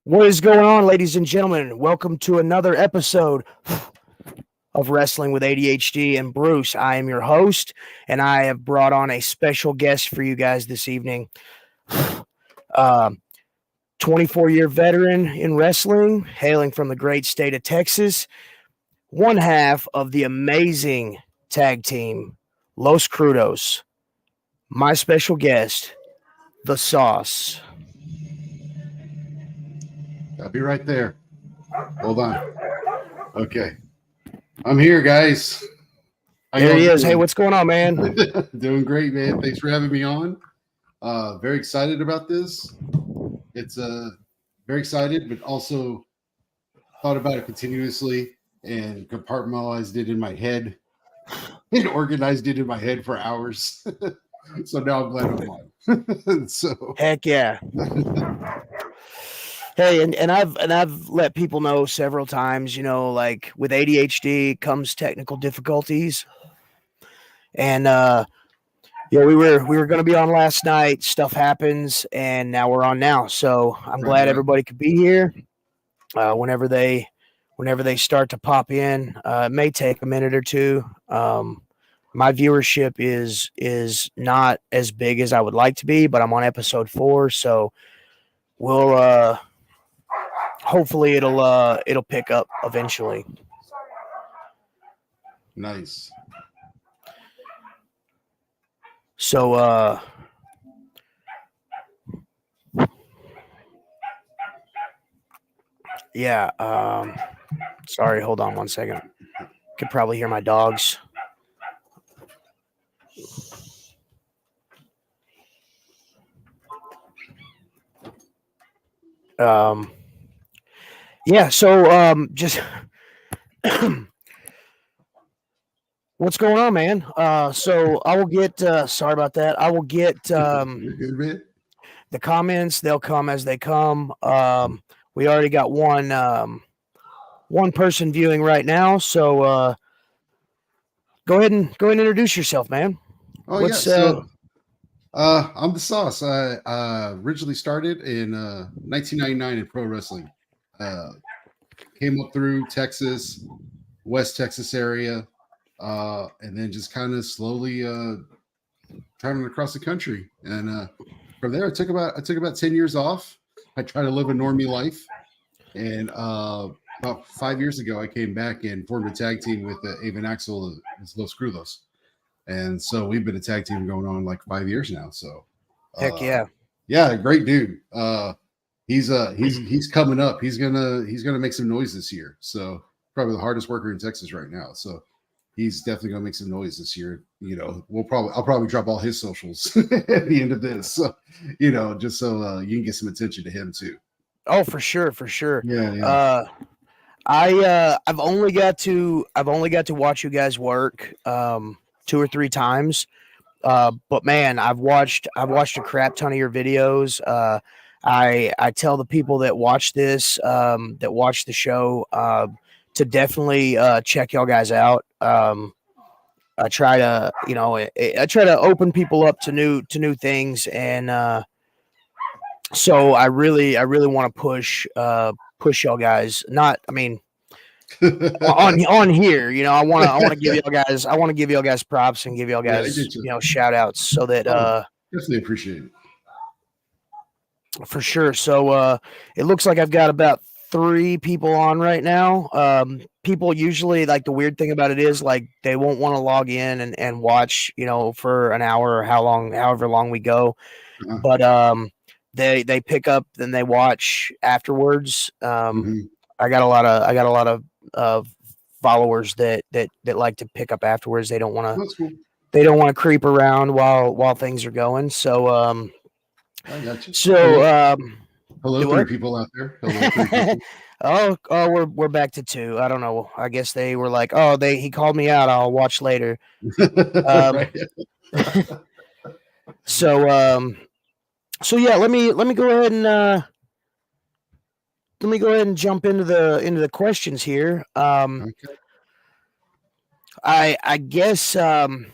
What is going on, ladies and gentlemen? Welcome to another episode of Wrestling with ADHD and Bruce. I am your host, and I have brought on a special guest for you guys this evening. 24-year veteran in wrestling, hailing from the great state of Texas, one half of the amazing tag team, Los Crudos. My special guest, The Sauce. I'll be right there. Hold on. Okay. I'm here, guys. There he is. Hey, what's going on, man? Doing great, man. Thanks for having me on. Very excited about this. It's very excited, but also thought about it continuously and compartmentalized it in my head and organized it in my head for hours. So now I'm glad I'm on. So heck yeah. Hey, and I've let people know several times, like with ADHD comes technical difficulties. And we were going to be on last night, stuff happens, and now we're on now. So I'm glad everybody could be here. Whenever they start to pop in, it may take a minute or two. My viewership is not as big as I would like to be, but I'm on episode 4, so we'll hopefully it'll pick up eventually. Nice. So sorry, hold on one second. Could probably hear my dogs. Just what's going on, man? So I will get sorry about that. I will get the comments. They'll come as they come. We already got one person viewing right now, so go ahead and introduce yourself, man. I'm the Sauce. I originally started in 1999 in pro wrestling. Came up through Texas, West Texas area, and then just kind of slowly traveling across the country. And from there, I took about 10 years off. I tried to live a normie life, and about 5 years ago, I came back and formed a tag team with Avon Axel, Los Crudos. And so we've been a tag team going on like 5 years now. So heck yeah. Yeah, great dude. He's coming up. He's gonna make some noise this year. So probably the hardest worker in Texas right now. So he's definitely gonna make some noise this year. I'll probably drop all his socials at the end of this. So, just so you can get some attention to him too. Oh, for sure. Yeah. I've only got to watch you guys work 2 or 3 times. But man, I've watched a crap ton of your videos. I tell the people that watch this, that watch the show, to definitely check y'all guys out. I try to open people up to new things, and so I really want to push y'all guys. on here, I want to give y'all guys props and give y'all guys shout outs, so that definitely appreciate it. For sure. So it looks like I've got about 3 people on right now. People usually, like, the weird thing about it is, like, they won't want to log in and watch, for an hour or however long we go. Uh-huh. But they pick up and they watch afterwards. I got a lot of followers that like to pick up afterwards. They don't want to creep around while things are going. So I got you. So hello 3 people out there. Hello 3 people. we're back to 2. I don't know. I guess they were like, he called me out. I'll watch later. So yeah, let me go ahead and jump into the questions here. Okay. I guess the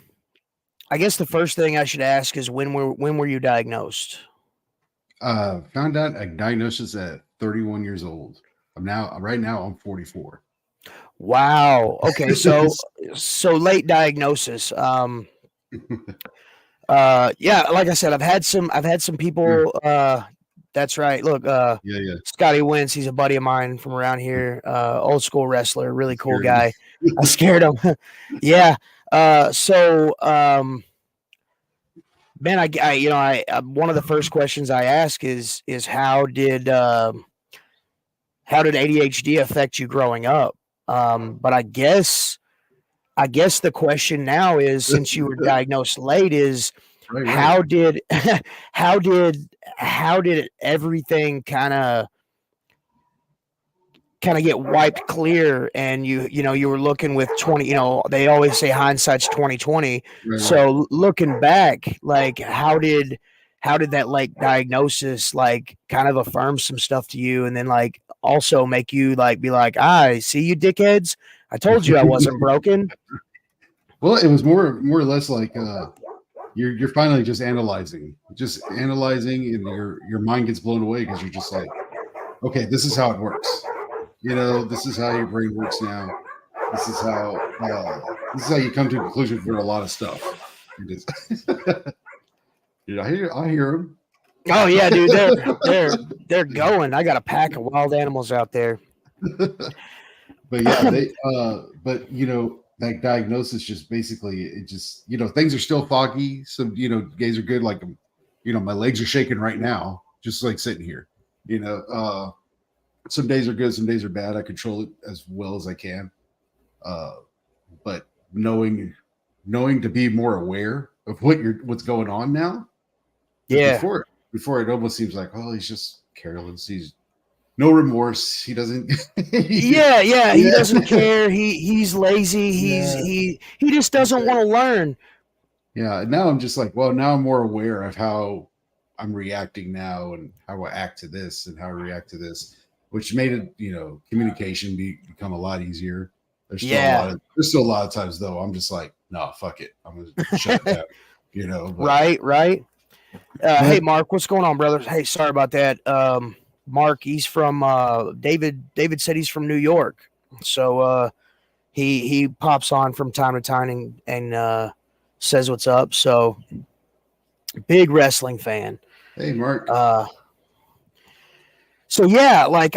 first thing I should ask is when were you diagnosed? Found out a diagnosis at 31 years old. Right now, I'm 44. Wow. Okay. So late diagnosis. Yeah, like I said, I've had some Yeah, people, that's right. Look, yeah, yeah. Scotty Wentz, he's a buddy of mine from around here, old school wrestler, really cool Scared me. guy. I scared him. Yeah. So man, one of the first questions I ask is how did ADHD affect you growing up? But I guess the question now is, since you were diagnosed late, is Right, right. how did how did how did everything kind of get wiped clear, and you were looking with 20, they always say hindsight's 2020. Right, right. So looking back, like how did that like diagnosis like kind of affirm some stuff to you, and then like also make you like be like, I see you dickheads, I told you I wasn't broken. Well, it was more or less like you're finally just analyzing, and your mind gets blown away because you're just like, okay, this is how it works. This is how your brain works now. This is how you come to a conclusion for a lot of stuff. It is. I hear them. Oh yeah, dude, they're going. I got a pack of wild animals out there. But yeah, but that diagnosis just basically, it just, things are still foggy. Some, days are good. Like, my legs are shaking right now, just like sitting here, some days are good. Some days are bad. I control it as well as I can. But knowing to be more aware of what's going on now. Because Yeah. before it almost seems like, oh, he's just careless. He's no remorse. He doesn't. Yeah. He doesn't care. He's lazy. Yeah. He just doesn't want to learn. Yeah. And now I'm just like, well, now I'm more aware of how I'm reacting now, and how I act to this and how I react to this, which made it, communication become a lot easier. Yeah. There's still a lot of times though, I'm just like, no, fuck it. I'm gonna shut it down, but, Right. Hey Mark, what's going on, brother? Hey, sorry about that. Mark, he's from David said he's from New York. So he pops on from time to time and says what's up. So big wrestling fan. hey, Mark. So yeah, like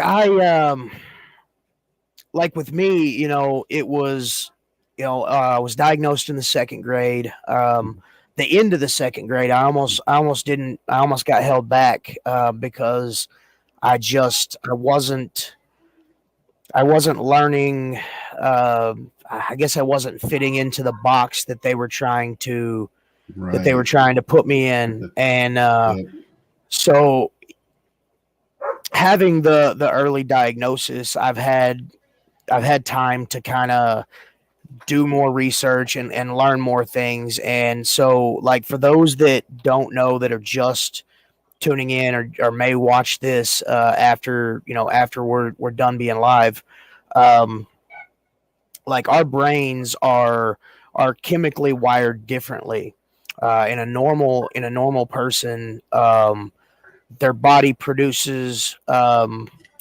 like with me, it was, I was diagnosed in the second grade. The end of the second grade, I almost got held back because I wasn't learning. I guess I wasn't fitting into the box that they were trying to put me in, and Yeah. so having the early diagnosis, I've had time to kind of do more research and learn more things. And so, like, for those that don't know, that are just tuning in or may watch this after we're done being live, like, our brains are chemically wired differently. In a normal person, their body produces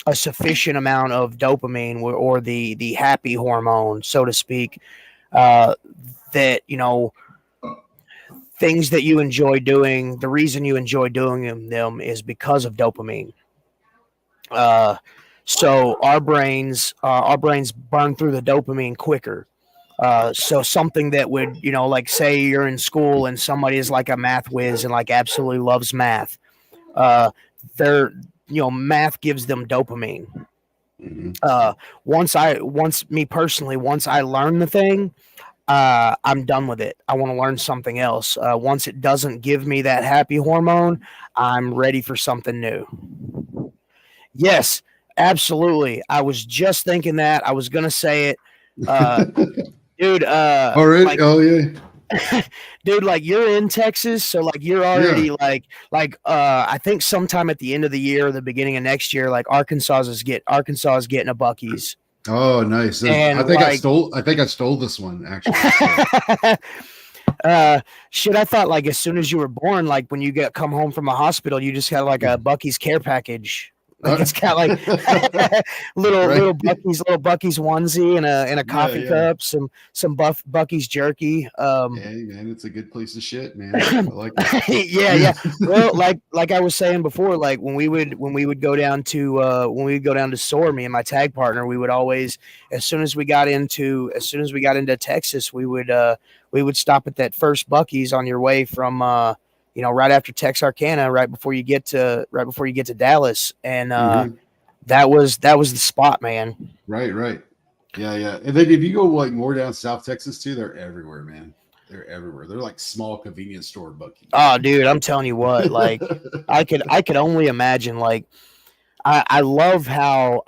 a sufficient amount of dopamine, or the happy hormone, so to speak, that things that you enjoy doing. The reason you enjoy doing them is because of dopamine. Uh, so our brains burn through the dopamine quicker. So something that would, like, say you're in school and somebody is like a math whiz and like absolutely loves math. Uh, they're Math gives them dopamine. Once I learn the thing, I'm done with it. I want to learn something else. Once it doesn't give me that happy hormone, I'm ready for something new. Yes, absolutely. I was just thinking that. I was gonna say it, dude. All right. Oh yeah. Dude, like, you're in Texas, so like you're already Yeah. like I think sometime at the end of the year or the beginning of next year, like Arkansas is getting a Bucky's. Oh, nice. And like I think I stole this one actually. So. Shit, I thought like as soon as you were born, like when you come home from the hospital, you just had like a Bucky's care package. Like it's got like Right. little Bucky's onesie and a Yeah, coffee yeah. cup, some Bucky's jerky. Hey, man, it's a good place to shit, man. I like it. Yeah, yeah. Well, like I was saying before, like when we would go down to SOAR, me and my tag partner, we would always, as soon as we got into Texas, we would stop at that first Bucky's on your way from right after Texarkana, right before you get to Dallas, and Mhm. that was the spot, man. Right, right. Yeah, yeah. And then if you go like more down South Texas too, they're everywhere, man. They're everywhere. They're like small convenience store Bucky's. Oh, dude, I'm telling you what, like I could only imagine, like I love how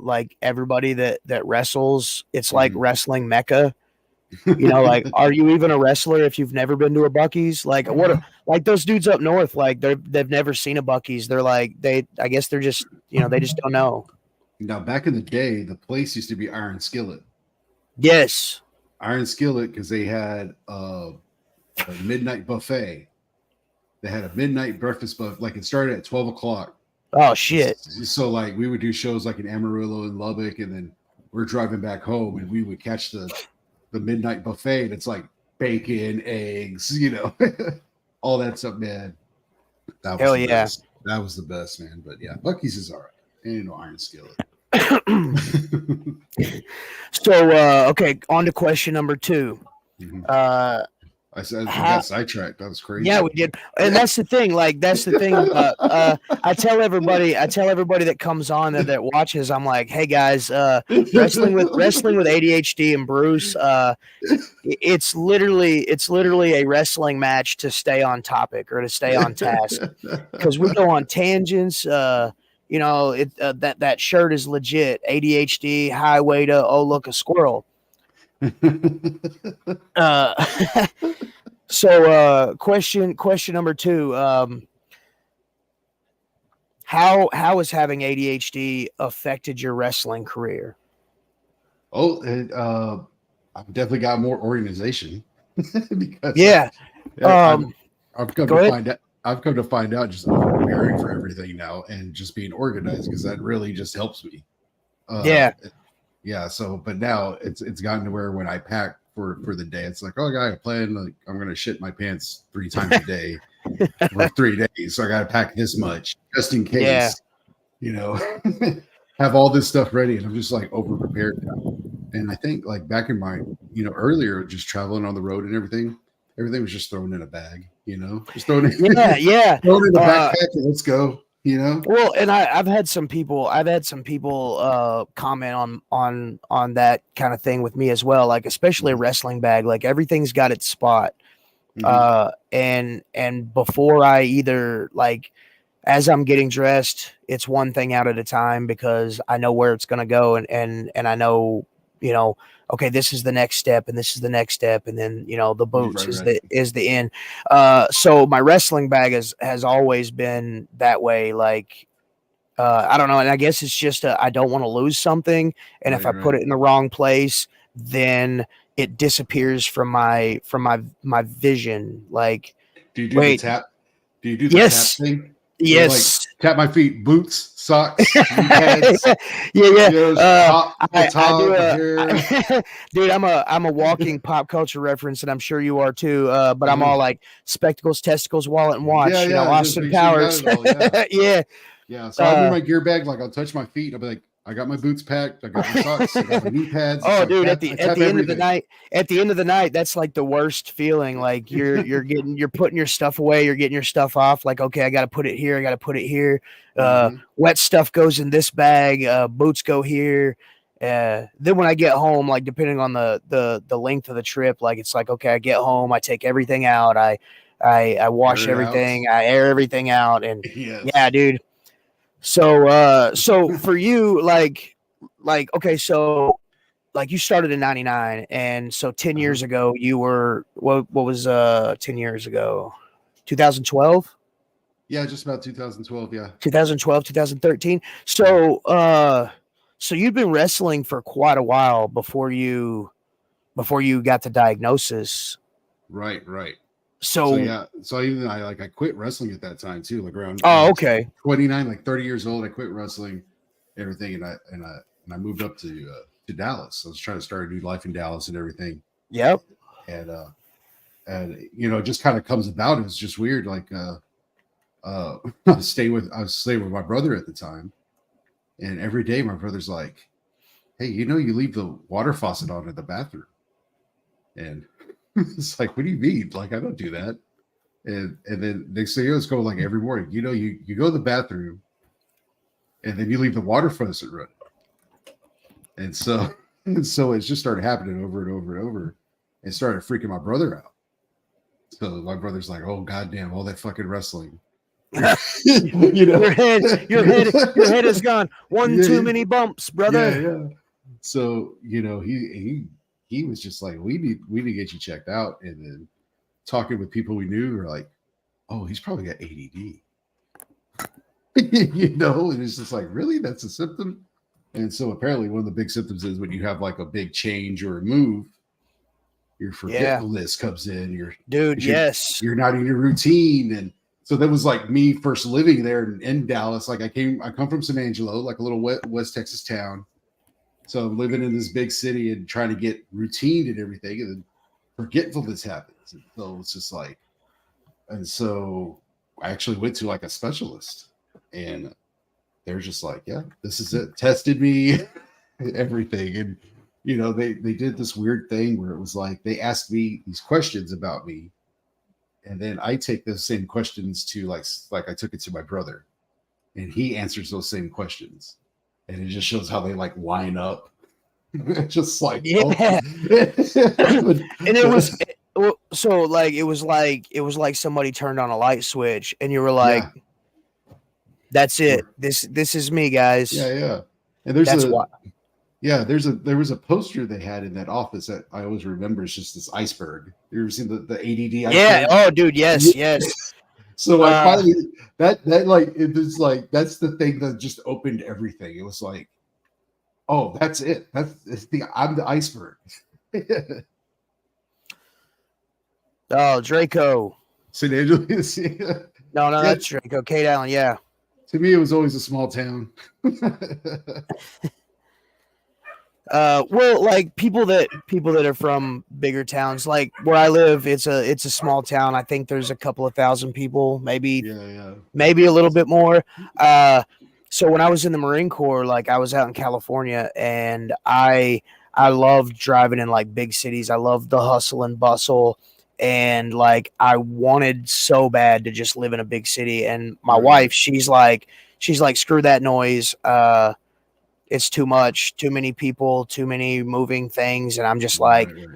like everybody that wrestles, it's like Mhm. wrestling mecca. Like, are you even a wrestler if you've never been to a Bucky's? Like, like those dudes up north, like they've never seen a Bucky's. They're like I guess they're just they just don't know. Now, back in the day, the place used to be Iron Skillet. Yes. Iron Skillet because they had a midnight buffet. They had a midnight breakfast buffet. Like it started at 12 o'clock. Oh shit. So like we would do shows like in Amarillo and Lubbock, and then we're driving back home, and we would catch the midnight buffet. And it's like bacon, eggs, all that stuff, man. That was Hell the yeah. best. That was the best, man. But yeah, Bucky's is all right. Ain't no Iron Skillet. So okay, on to question number 2. Mhm. Uh I said we how got sidetracked. That was Yeah, crazy. we did. And that's the thing. Like that's the thing about I tell everybody that comes on that watches, I'm like, "Hey guys, wrestling with ADHD and Bruce, it's literally a wrestling match to stay on topic or to stay on task because we go on tangents. That shirt is legit. ADHD highway to oh look a squirrel. Uh, so question number 2. How has having ADHD affected your wrestling career? I've definitely got more organization because Yeah. I've Um, I've come Go to ahead. find out. I've come to find out just over preparing for everything now and just being organized because that really just helps me. Uh, Yeah. yeah. So, but now it's gotten to where when I pack for the day, it's like, oh, I got a plan. Like I'm gonna shit my pants 3 times a day for 3 days, so I got to pack this much just in Yeah. case. You know, have all this stuff ready, and I'm just like over prepared now. And I think like back in my earlier, just traveling on the road and everything was just thrown in a bag. Just thrown in, Yeah. Yeah. thrown in a backpack and let's go. Well, and I've had some people comment on that kind of thing with me as well. Like especially a Mhm, wrestling bag. Like everything's got its spot. mhm. And before I either like as I'm getting dressed, it's one thing out at a time because I know where it's gonna go and I know, you know, okay, this is the next step and this is the next step, and then the boots Right, right. is the end. So my wrestling bag has always been that way. Like I don't know, and I guess it's just I don't want to lose something, and if Right, I put right. it in the wrong place, then it disappears from my vision. Like, Do you do the wait, tap? Do you do the tap yes, thing? Where like yes, tap my feet, boots, socks, knee pads, yeah, yeah. top, the I do top, the hair. dude. I'm a walking pop culture reference, and I'm sure you are too. But I'm Uh-huh. all like spectacles, testicles, wallet, and Yeah, watch. yeah. Just Austin make sure you got Powers. it all. Yeah. Yeah. Yeah, so I'll bring Uh, my gear bag. Like I'll touch my feet. I'll be like, I got my boots packed. I got my socks. I got my knee pads. It's oh, like dude, tap. I at tap the end of the everything. night, that's like the worst feeling. Like you're putting your stuff away, you're getting your stuff off. Like, okay, I got to put it here. I got to put it here. Hmm. Wet stuff goes in this bag. Boots go here. Then when I get home, like depending on the length of the trip, like it's like okay, I get home, I take everything out, I Air wash it out. everything, I air everything out, and yeah, Yes. dude. So for you, like okay, so like you started in 99, and so 10 Uh-huh. years ago you were what was 10 years ago, 2012, Yeah, just about 2012. Yeah. 2012, 2013. Yeah. So you've been wrestling for quite a while before you got the diagnosis. Right. Right. So So, yeah, so I quit wrestling at that time too, like around when I oh, was okay. 29, like 30 years old. I quit wrestling, everything, and I moved up to Dallas. I was trying to start a new life in Dallas and everything, Yep. and it just kind of comes about. It was just weird. Like I was staying with my brother at the time, and every day my brother's like, "Hey, you leave the water faucet on in the bathroom," and it's like, "What do you mean? Like I don't do that." And then they say, "Let's go like every morning." You go to the bathroom, and then you leave the water faucet running, and so and so it just started happening over and over and over, and started freaking my brother out. So my brother's like, "Oh goddamn, all that fucking wrestling." you know. Your head has gone one Yeah, too many bumps, yeah, brother. yeah. So he was just like, we need to get you checked out, and then talking with people we knew were like, oh, he's probably got ADD. And it's just like, really, that's a symptom. And so apparently one of the big symptoms is when you have like a big change or a move, your Yeah, forgetfulness comes in. dude. 'Cause you're Yes. you're not in your routine. And so that was like me first living there in Dallas. Like I come from San Angelo, like a little West Texas town. So I'm living in this big city and trying to get routine and everything, and then forgetfulness happens. And so it's just like, and so I actually went to like a specialist, and they're just like, yeah, this is it. Tested me, everything. And they did this weird thing where it was like they asked me these questions about me, and then I take those same questions to like I took it to my brother, and he answers those same questions, and it just shows how they like line up. Just like, oh. Yeah. but, And it was but so like it was like somebody turned on a light switch, and you were like, yeah, "That's it. or This is me, guys. yeah. And there's That's a why." yeah, there was a poster they had in that office that I always remember. It's just this iceberg. You ever seen the ADD Yeah. iceberg? Oh, dude. Yeah. Yes. Yes. So I Uh. finally that like it was like that's the thing that just opened everything. It was like, oh, that's it. I'm the iceberg. Oh, Draco. San Angeles. Yeah. No, no, Yeah, that's Draco. Kate Allen. Yeah. to me, it was always a small town. Well, like people that are from bigger towns, like where I live, it's a small town. I think there's a couple of thousand people, maybe Yeah, yeah. maybe a little bit more. Uh, so when I was in the Marine Corps, like I was out in California, and I loved driving in like big cities. I loved the hustle and bustle, and like I wanted so bad to just live in a big city. And my Right, wife, she's like, screw that noise. It's too much, too many people, too many moving things, and I'm just like, right,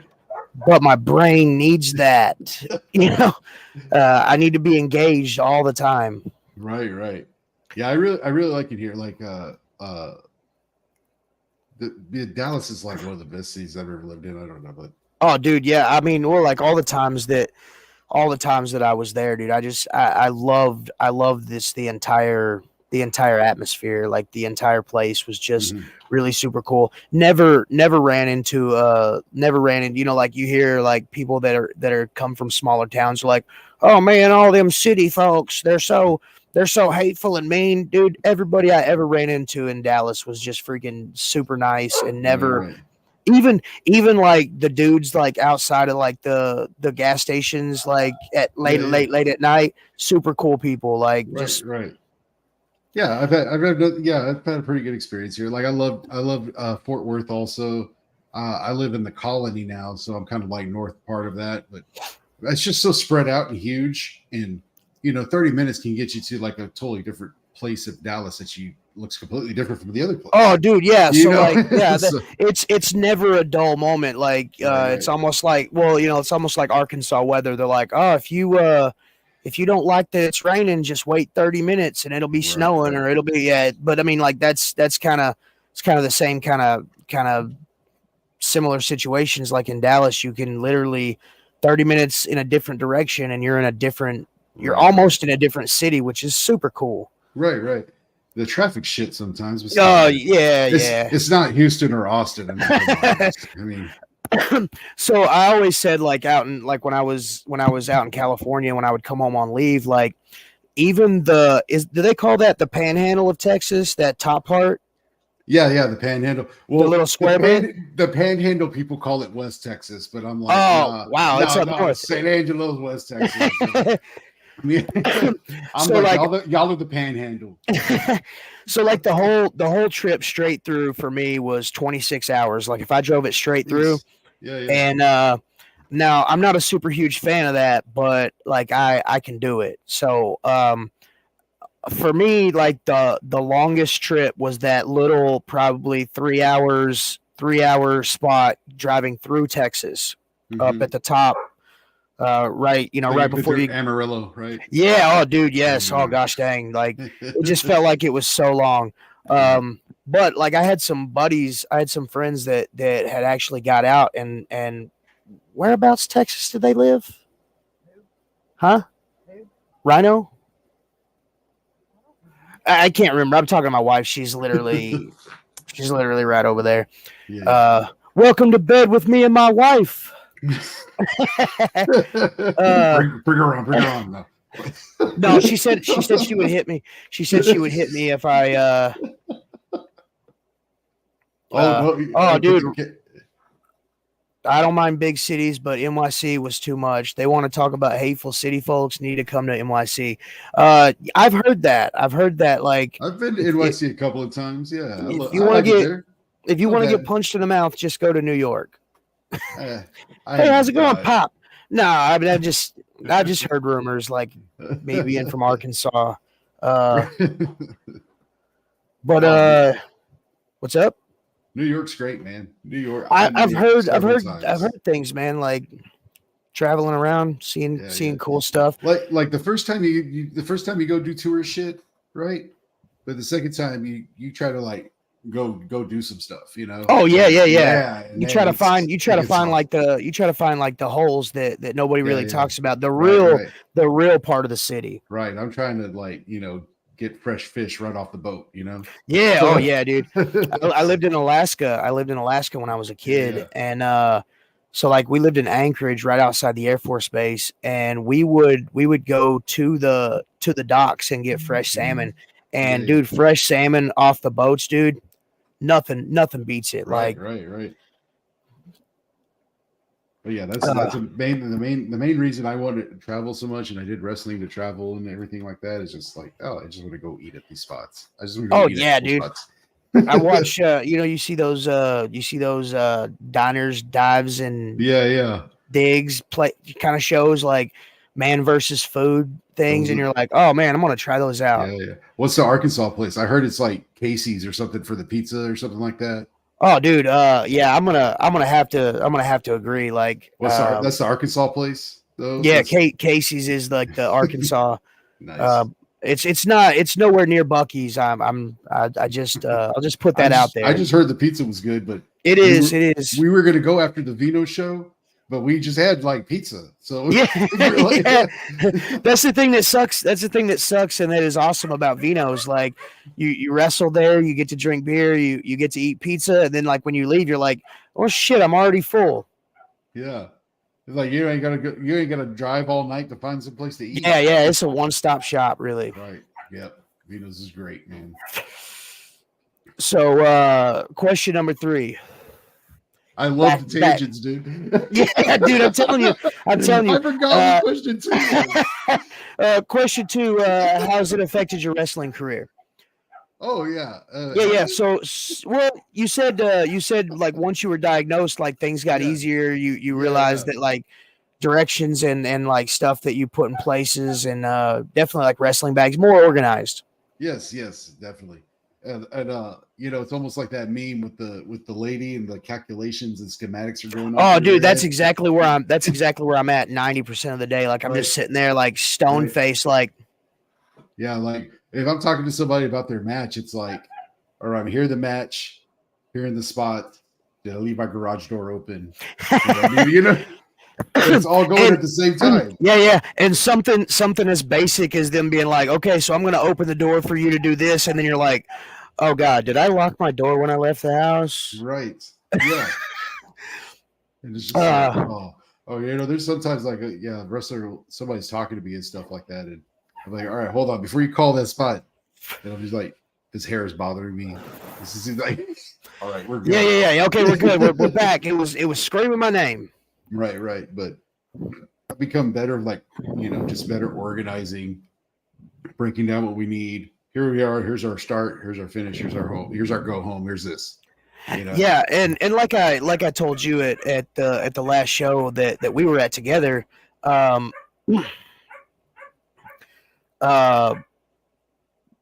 but my brain needs that, you know. I need to be engaged all the time. right. Yeah, I really like it here. Like the Dallas is like one of the best cities I've ever lived in. I don't know, but Oh, dude, yeah. I mean, well, like all the times that I was there, dude. I loved this the entire atmosphere. Like the entire place was just mhm. really super cool. Never ran into like you hear like people that are come from smaller towns are like, oh man, all them city folks, they're so hateful and mean, dude. Everybody I ever ran into in Dallas was just freaking super nice and never Right. even like the dudes like outside of like the gas stations like at Yeah, yeah. late at night, super cool people, like just Right. Yeah, I've had a pretty good experience here. Like I love Fort Worth also. I live in the colony now, so I'm kind of like north part of that, but it's just so spread out and huge. And 30 minutes can get you to like a totally different place of Dallas that you looks completely different from the other oh place. dude, yeah. You So know? like yeah, So, it's never a dull moment. Like it's right. almost like, well, it's almost like Arkansas weather. They're like, oh, if you don't like that it's raining, just wait 30 minutes and it'll be snowing, Right. or it'll be, yeah. But I mean, like that's kind of the same kind of similar situations. Like in Dallas, you can literally 30 minutes in a different direction, and you're Right. almost in a different city, which is super cool. Right. The traffic shit sometimes, but still, Oh man. yeah, It's yeah. it's not Houston or Austin. I mean, come on. I mean, So I always said like out in like when I was out in California when I would come home on leave, like even do they call that the panhandle of Texas, that top part, Yeah, the Panhandle. the Well, little square bit? the Panhandle people call it West Texas, but I'm like, Oh nah, wow, it's no, up no, north. San Angelo's West Texas. I mean, I'm So like like y'all are the Panhandle. so like the whole trip straight through for me was 26 hours. Like if I drove it straight through, Jeez. Yeah. and now I'm not a super huge fan of that, but like I can do it. So for me, like the longest trip was that little probably 3 hours, 3 hour spot driving through Texas up Mm-hmm. at the top, right, So right you've been before through you. Amarillo, right? Yeah, oh dude, yes. Oh Yeah. gosh dang. Like it just felt like it was so long. Right. But like I had some buddies, I had some friends that had actually got out and whereabouts Texas did they live? Huh? Rhino? I can't remember. I'm talking to my wife. She's literally right over there. Yeah. Welcome to bed with me and my wife. uh, Bring her on. Bring her on. No. no, she said she would hit me. She said she would hit me if I. Oh no! Oh, dude, Get, I don't mind big cities, but NYC was too much. They want to talk about hateful city folks. Need to come to NYC. I've heard that. I've heard that. Like, I've been to NYC a couple of times. Yeah, if you I want to like it get there. if you Not want to get bad. punched in the mouth, just go to New York. I Hey, ain't how's it gonna going, die. Pop? No, I mean I just heard rumors like me being from Arkansas. Uh, but Oh, what's up? New York's great, man. New York. I've I, been to I've New York heard I've several heard I've times. heard things, man. Like traveling around, seeing Yeah. seeing cool stuff. Like the first time the first time you go do tourist shit, right? But the second time you try to like go do some stuff, you know? Oh yeah, And yeah, yeah. yeah, and You then try to find you try it to gets find hard. like the holes that nobody really Yeah. talks about. The Right, real right, the real part of the city. right. I'm trying to like, get fresh fish right off the boat, you know? Yeah. Oh So yeah, dude. I lived in Alaska. I lived in Alaska when I was a kid, yeah. and so like we lived in Anchorage, right outside the Air Force Base, and we would go to the docks and get fresh salmon. And Yeah. dude, fresh salmon off the boats, dude. Nothing beats it. Right, Like, right. But yeah, that's uh, the main reason I wanted to travel so much, and I did wrestling to travel and everything like that. Is just like, oh, I just want to go eat at these spots. I just want to go oh eat at yeah, cool dude. spots. I watch. You see those diners, dives, and Yeah. digs play kind of shows like man versus food things, Those and are, you're like, oh man, I'm gonna try those out. yeah. What's the Arkansas place? I heard it's like Casey's or something for the pizza or something like that. Oh, dude. Yeah, I'm gonna have to agree. Like, That's the Arkansas place though. yeah, That's Casey's is like the Arkansas. Uh, nice. it's nowhere near Bucky's. I'll just put that out I there. just heard the pizza was good, but It we is. were It is. we were gonna go after the Vino show, but we just had like pizza. So Yeah, we're like, yeah. That's the thing that sucks. That's the thing that sucks, and that is awesome about Vino's. Like, you wrestle there, you get to drink beer, you get to eat pizza, and then like when you leave, you're like, oh shit, I'm already full. yeah. It's like you ain't gotta drive all night to find some place to eat. Yeah, yeah. It's a one-stop shop, really. Right. Yep. Vino's is great, man. So, question number 3. I love Back, the back. tangents, dude. Yeah, dude. I'm telling you. I'm telling you. I forgot what Uh, question 2 was. question 2. How's it affected your wrestling career? Oh yeah. Yeah, Has yeah. it? So, well, you said like once you were diagnosed, like things got Yeah. easier. You Yeah. realized that like directions and like stuff that you put in places and definitely like wrestling bags more organized. Yes, definitely. And it's almost like that meme with the lady and the calculations and schematics are going on Oh, through dude, her that's head. exactly where I'm. That's exactly where I'm at 90% of the day. Like I'm Right. just sitting there like stone Right. faced, like Yeah, like if I'm talking to somebody about their match, it's like, all right, I'm here the match, here in the spot. Did I leave my garage door open? Did I leave, but it's all going and at the same time. yeah, yeah, and something as basic as them being like, okay, so I'm gonna open the door for you to do this, and then you're like, oh god, did I lock my door when I left the house? Right. Yeah. And it's just like, Uh, there's sometimes like, wrestler, somebody's talking to me and stuff like that. And I'm like, all right, hold on. Before you call that spot, and I'm just like, his hair is bothering me. This is like, all right, we're yeah, good. yeah, yeah. Okay, we're good. We're back. It was screaming my name. Right, right. But I've become better, like, just better organizing, breaking down what we need. Here we are. Here's our start. Here's our finish. Here's our home. Here's our go home. Here's this. You know. Yeah, and like I told you at the last show that we were at together, um, uh,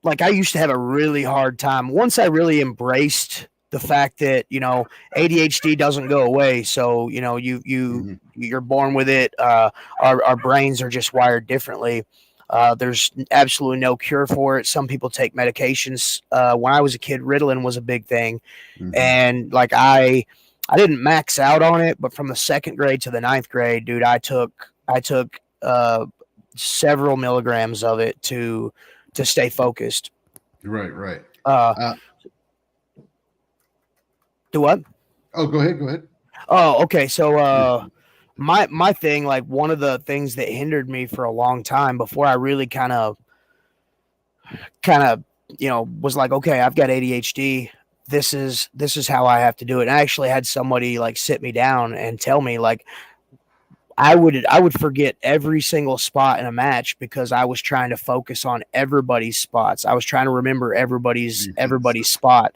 like I used to have a really hard time once I really embraced the fact that ADHD doesn't go away. So Mhm. you're born with it. Our brains are just wired differently. There's absolutely no cure for it. Some people take medications. When I was a kid, Ritalin was a big thing, Mhm. and like I didn't max out on it, but from the second grade to the ninth grade, dude, I took several milligrams of it to stay focused. Right, right. Uh, Uh, do what? go ahead. Go ahead. Oh, okay. So, my thing, like one of the things that hindered me for a long time before I really kind of, was like, okay, I've got ADHD. This is how I have to do it. And I actually had somebody like sit me down and tell me like I would forget every single spot in a match because I was trying to focus on everybody's spots. I was trying to remember everybody's Defense. everybody's spot.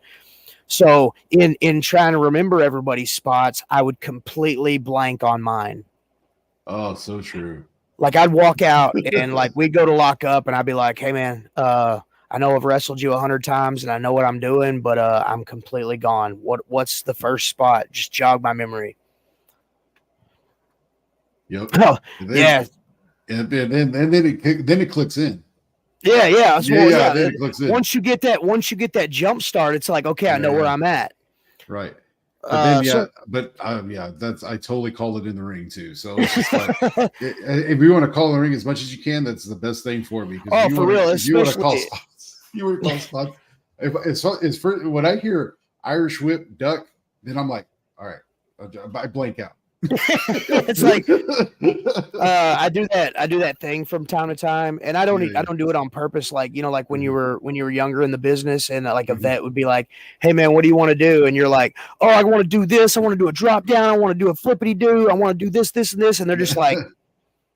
So in trying to remember everybody's spots, I would completely blank on mine. Oh, so true. Like I'd walk out and like we'd go to lock up and I'd be like, "Hey man, I know I've wrestled you 100 times and I know what I'm doing, but I'm completely gone. What's the first spot? Just jog my memory." Yep. Oh And then yeah, and then it clicks in. yeah, yeah. Yeah, Well, yeah. yeah. Then it clicks in. Once you get that jump start, it's like okay, I Yeah, know where yeah. I'm at. Right. So That's I totally call it in the ring too. So it's just like if you want to call the ring as much as you can, that's the best thing for me because oh, for real, if you want to call especially spots, you want to call spots. If it's for when I hear Irish whip duck, then I'm like, all right, I blank out. it's like I do that thing from time to time, and I don't Yeah, I yeah. don't do it on purpose. Like when you Mhm, were when you were younger in the business, and like a mhm. vet would be like, "Hey man, what do you want to do?" And you're like, "Oh, I want to do this. I want to do a drop down. I want to do a flippity do. I want to do this, this, and this." And they're just like,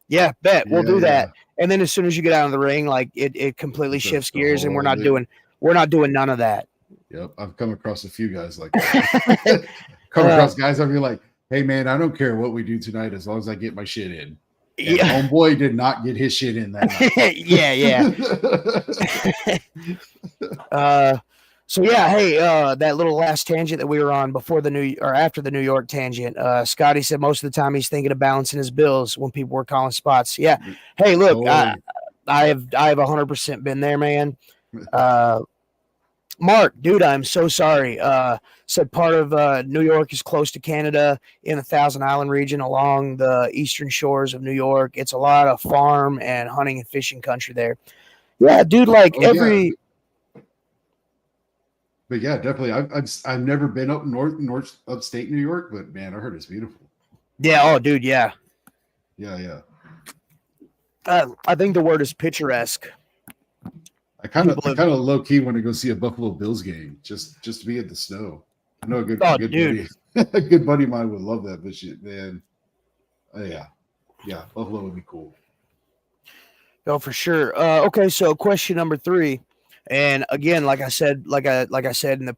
"Yeah, bet we'll Yeah, do yeah. that." And then as soon as you get out of the ring, like it completely It's a shifts the gears, and we're whole not doing we're not doing none of that. Yep, I've come across a few guys like that. Come uh, across guys, I'll be like, "Hey, man, I don't care what we do tonight as long as I get my shit in." And yeah, homeboy did not get his shit in that night. yeah, yeah. Uh, so yeah, hey, that little last tangent that we were on before the New or after the New York tangent, Scotty said most of the time he's thinking of balancing his bills when people were calling spots. Yeah, hey, look, I Totally. I have I have 100% been there, man. Uh, Mark, dude, I'm so sorry. Said part of New York is close to Canada in the Thousand Island region along the eastern shores of New York. It's a lot of farm and hunting and fishing country there. Yeah, dude, like Oh yeah, every but yeah, definitely. I've never been up north upstate New York, but man, I heard it's beautiful. yeah, oh, dude, yeah. Yeah, yeah. I think the word is picturesque. People I have, kind of low key want to go see a Buffalo Bills game just to be in the snow. I know a oh, good dude, buddy a good buddy of mine would love that, but shit, man. Yeah, yeah, Buffalo would be cool. oh, for sure. Okay, so question number three, and again, like I said in the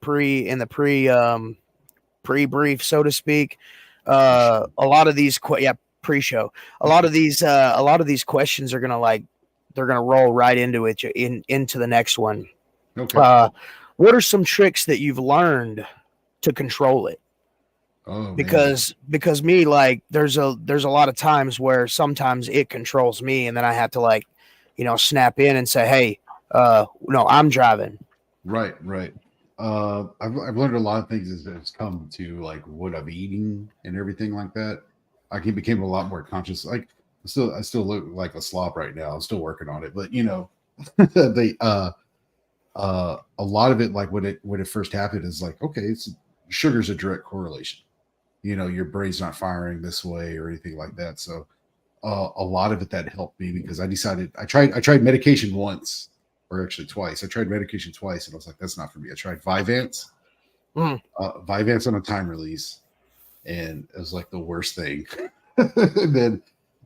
pre brief, so to speak, For sure. a lot of these yeah, pre-show, a lot of these questions are gonna like they're gonna roll right into it into the next one. Okay. Uh, what are some tricks that you've learned to control it? Oh man. Because me like there's a lot of times where sometimes it controls me and then I have to like snap in and say, hey, no, I'm driving. Right, right. I've learned a lot of things as it's come to like what I'm eating and everything like that. I can became a lot more conscious. Like I still look like a slob right now. I'm still working on it, but the a lot of it like when it first happened is like okay, it's sugar's a direct correlation. your brain's not firing this way or anything like that. So a lot of it that helped me because I tried medication once or actually twice. I tried medication twice and I was like, that's not for me. I tried Mm, Vyvanse on a time release, and it was like the worst thing.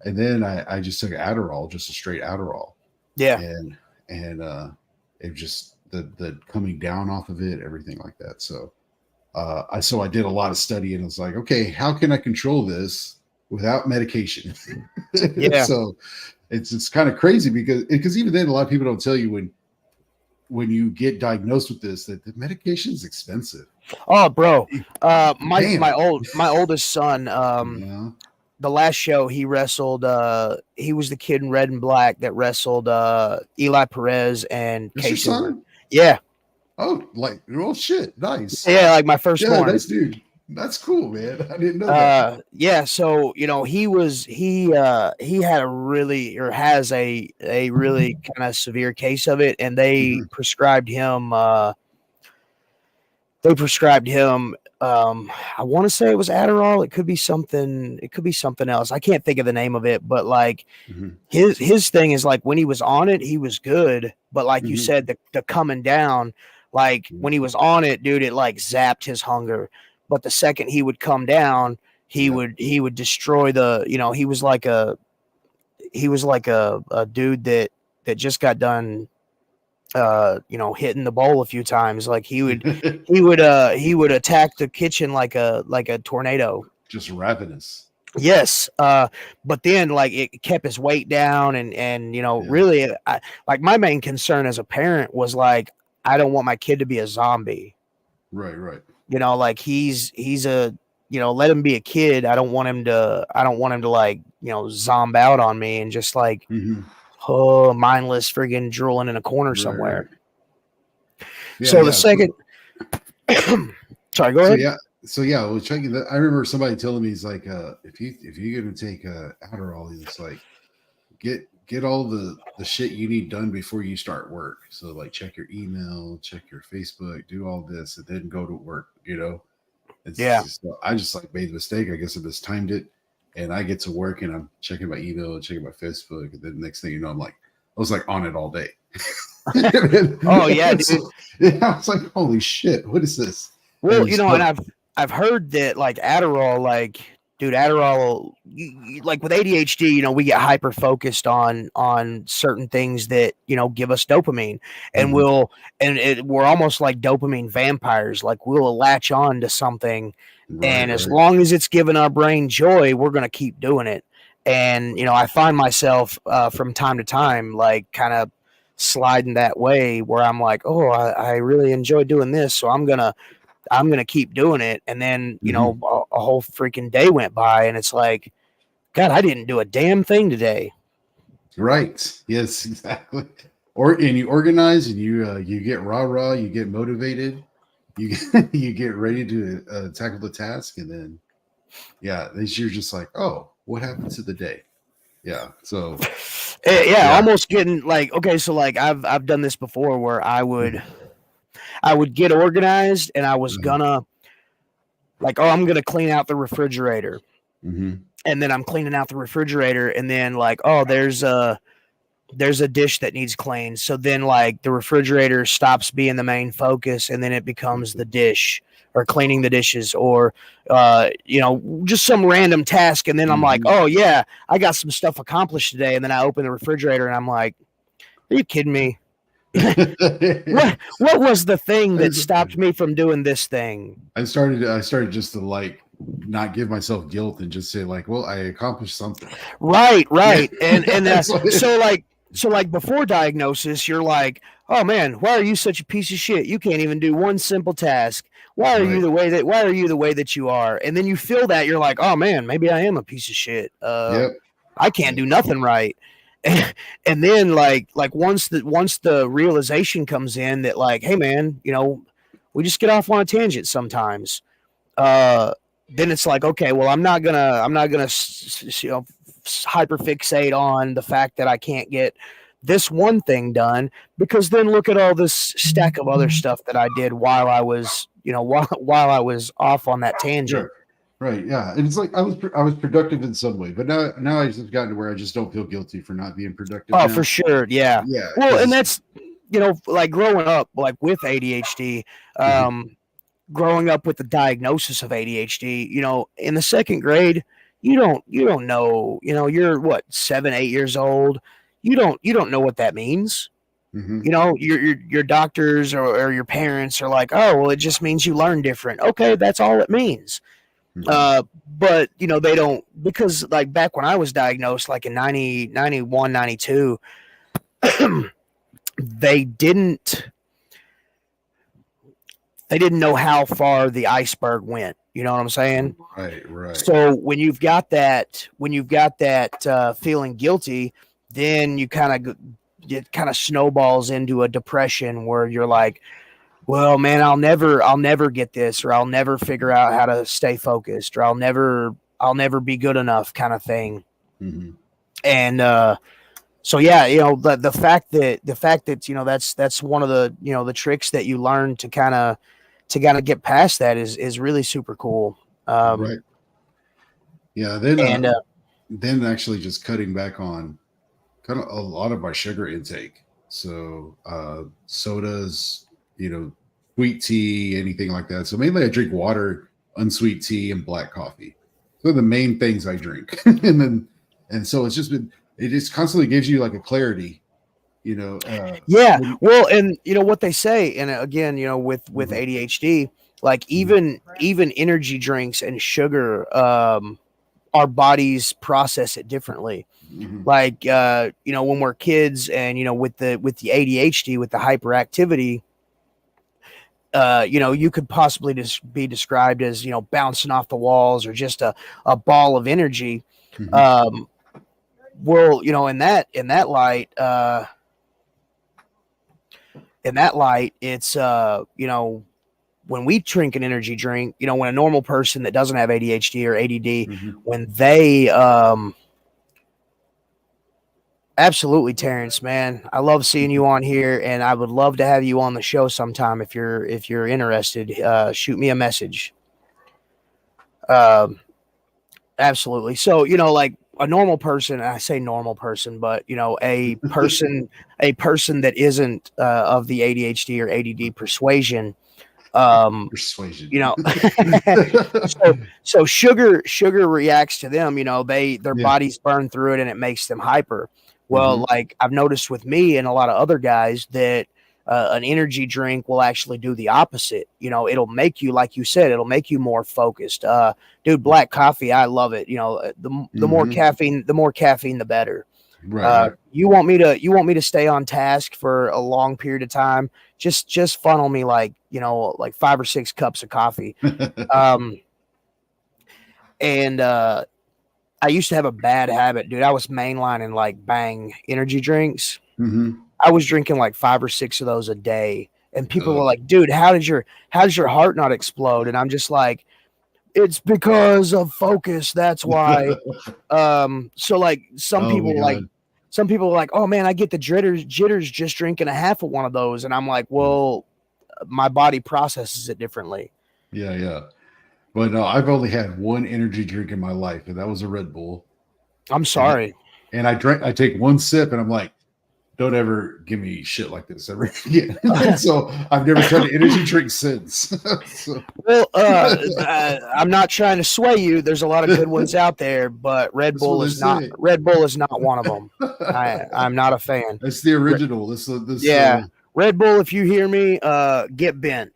And then I just took Adderall, just a straight Adderall, yeah. and it just the coming down off of it, everything like that. So I did a lot of study and I was like, okay, how can I control this without medication? Yeah. So it's kind of crazy because even then a lot of people don't tell you when you get diagnosed with this that the medication is expensive. Oh, bro. My Damn. oldest son. Yeah. The last show he wrestled. He was the kid in red and black that wrestled Eli Perez and That's your Casey. son? Yeah, Oh, like, oh shit. Nice. yeah, like my Yeah, firstborn. nice dude. That's cool, man. I didn't know that. Yeah, so he had a really or has a really kind of severe case of it, and Mhm. they prescribed him I want to say it was Adderall. It could be something else. I can't think of the name of it, but like Mhm. his thing is like when he was on it, he was good, but like you Mhm. said, the coming down, like when he was on it, dude, it like zapped his hunger. But the second he would come down, Yeah. he would destroy the, he was like a dude that just got done hitting the bowl a few times. Like he would attack the kitchen like a tornado. Just ravenous. Yes, but then like it kept his weight down, and Yeah. really, like my main concern as a parent was like I don't want my kid to be a zombie. Right, right. Like he's a let him be a kid. I don't want him to like zomb out on me and just like Mhm. mindless friggin' drooling in a corner Right, right. somewhere. Yeah, So the yeah. second, sorry, go So ahead. yeah, so yeah, I was checking that. I remember somebody telling me he's like, if you're gonna take Adderall, it's like get all the shit you need done before you start work. So like check your email, check your Facebook, do all this, and then go to work. It's Yeah. just I just like made the mistake. I guess I mistimed it, and I get to work and I'm checking my email, checking my Facebook, and then next thing you know, I was like on it all day. Oh yeah, And dude. so yeah, I was like, holy shit, what is this? Well, And and so I've heard that like Adderall, like dude, Adderall, like with ADHD, we get hyper focused on certain things that give us dopamine, and mhm, we're almost like dopamine vampires. Like we'll latch on to something, right, and as right. long as it's giving our brain joy, we're gonna keep doing it. And I find myself from time to time, like kind of sliding that way where I'm like, oh, I really enjoy doing this, so I'm gonna keep doing it. And then Mhm. a whole freaking day went by, and it's like, God, I didn't do a damn thing today. Right. Yes, exactly. And you organize and you get rah, you get motivated, you get, you get ready to tackle the task, and then yeah, then you're just like, oh, what happened to the day? Yeah. So Yeah, yeah. almost getting like okay, so like I've done this before where Mhm. I would get organized and I was Mhm. gonna like, oh, I'm gonna clean out the refrigerator, Mhm. and then I'm cleaning out the refrigerator, and then like, oh, there's a dish that needs cleaned. So then like the refrigerator stops being the main focus, and then it becomes the dish or cleaning the dishes, or just some random task. And then I'm like, Mhm. oh yeah, I got some stuff accomplished today. And then I open the refrigerator and I'm like, are you kidding me? What was the thing I that stopped me from doing this thing? I started just to like not give myself guilt and just say like, well, I accomplished something. Right, Yeah. right. And That's what it, so like before diagnosis, you're like, "Oh man, why are you such a piece of shit? You can't even do one simple task. right. Why are you the way that you are?" And then you feel that you're like, "Oh man, maybe I am a piece of shit. Yep. I can't Yep. do nothing right." And then like once the realization comes in that like, "Hey man, we just get off on a tangent sometimes." uh, then it's like, okay, well, I'm not gonna hyper fixate on the fact that I can't get this one thing done, because then look at all this stack of other stuff that I did while I was while I was off on that tangent. Sure. Right. Yeah. And it's like I was productive in some way, but now I just gotten to where I just don't feel guilty for not being productive Oh, for now. sure. Yeah. Yeah, Well, because and it's that's, like growing up, like with ADHD, Mhm. growing up with the diagnosis of ADHD, in the second grade, you don't know, you're what, 7, 8 years old. You don't know what that means. Mhm. Your doctors or your parents are like, oh, well, it just means you learn different. Okay, that's all it means. Mhm. But they don't, because like back when I was diagnosed, like in 90, 91, 92, they didn't they didn't know how far the iceberg went. You know what I'm saying? Right, right. So when you've got that feeling guilty, then it kind of snowballs into a depression where you're like, well, man, I'll never get this, or I'll never figure out how to stay focused, or I'll never be good enough, kind of thing. Mhm. And so yeah, the fact that that's one of the tricks that you learn to kind of get past that is really super cool. Right. Yeah, then And then actually just cutting back on kind of a lot of my sugar intake. So sodas, sweet tea, anything like that. So mainly I drink water, unsweet tea, and black coffee. So the main things I drink. And so it's just been it just constantly gives you like a clarity, you know. yeah, When, well, and what they say, and again, with Mhm, ADHD, like mhm, even energy drinks and sugar, our bodies process it differently. mhm, Like when we're kids, and with the ADHD, with the hyperactivity, you could possibly just be described as bouncing off the walls, or just a ball of energy. mhm, Um, well, in that light, it's when we drink an energy drink, when a normal person that doesn't have ADHD or ADD, mhm. when they absolutely, Terrence, man, I love seeing you on here, and I would love to have you on the show sometime if you're interested. Shoot me a message. Um, Absolutely. So, like a normal person, I say normal person, but a person that isn't of the ADHD or ADD persuasion, um, Persuasion. you know, so sugar reacts to them. Their Yeah. bodies burn through it, and it makes them hyper. Well, Mhm, like I've noticed with me and a lot of other guys that an energy drink will actually do the opposite. It'll make you, like you said, it'll make you more focused. Dude, black coffee, I love it. The more mhm. caffeine, the better. Right, right. You want me to stay on task for a long period of time? Just funnel me like 5 or 6 cups of coffee. Um, and I used to have a bad habit, dude. I was mainlining like Bang energy drinks. Mhm. I was drinking like 5 or 6 of those a day, and people were Oh. like, "Dude, how does your heart not explode?" And I'm just like, "It's because of focus. That's why." So like Oh my god. some people are like, "Oh man, I get the jitters just drinking a half of one of those," and I'm like, Yeah. "Well, my body processes it differently." Yeah, yeah. But no, I've only had one energy drink in my life, and that was a Red Bull. I'm And that, sorry. and I take one sip and I'm like, don't ever give me shit like this ever again. And so I've never tried an energy drink since. So Well, I'm not trying to sway you. There's a lot of good ones out there, but Red that's what Bull they is not. say. Red Bull is not one of them. I'm not a fan. That's the Re- original. This yeah, Red Bull. If you hear me, get bent.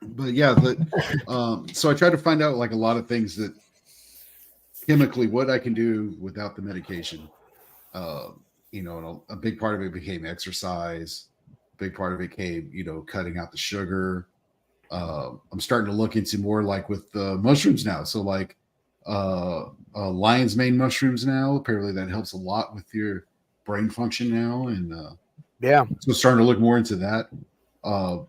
but yeah, so I try to find out like a lot of things that chemically what I can do without the medication. uh, and a big part of it became exercise. Big part of it came, cutting out the sugar. I'm starting to look into more like with the mushrooms now. So like lion's mane mushrooms now. Apparently that helps a lot with your brain function now, and Yeah. so starting to look more into that, uh,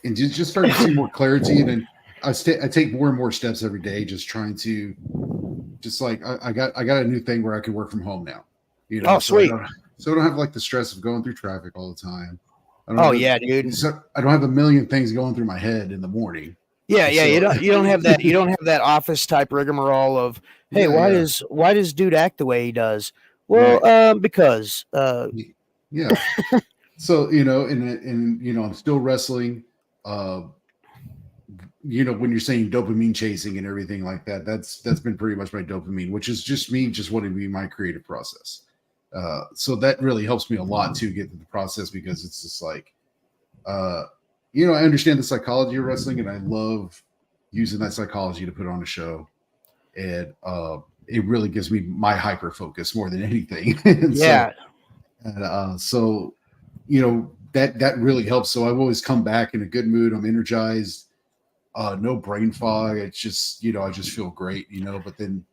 and just starting to see more clarity. And then I take more and more steps every day, just trying to just like I got a new thing where I can work from home now. Oh, So I sweet. don't have like the stress of going through traffic all the time. I don't Oh have yeah, dude. I don't have a million things going through my head in the morning. Yeah, yeah. So You don't have that office type rigmarole of, hey, yeah, yeah, why does dude act the way he does? Well, right. because Yeah. So, and I'm still wrestling. Uh, when you're saying dopamine chasing and everything like that, that's been pretty much my dopamine, which is just me just wanting to be my creative process. So that really helps me a lot to get to the process because it's just like, uh, I understand the psychology of wrestling and I love using that psychology to put on a show. And it really gives me my hyper focus more than anything. and so, yeah, and, so, that really helps. So I've always come back in a good mood. I'm energized, no brain fog. It's just, I just feel great, but then,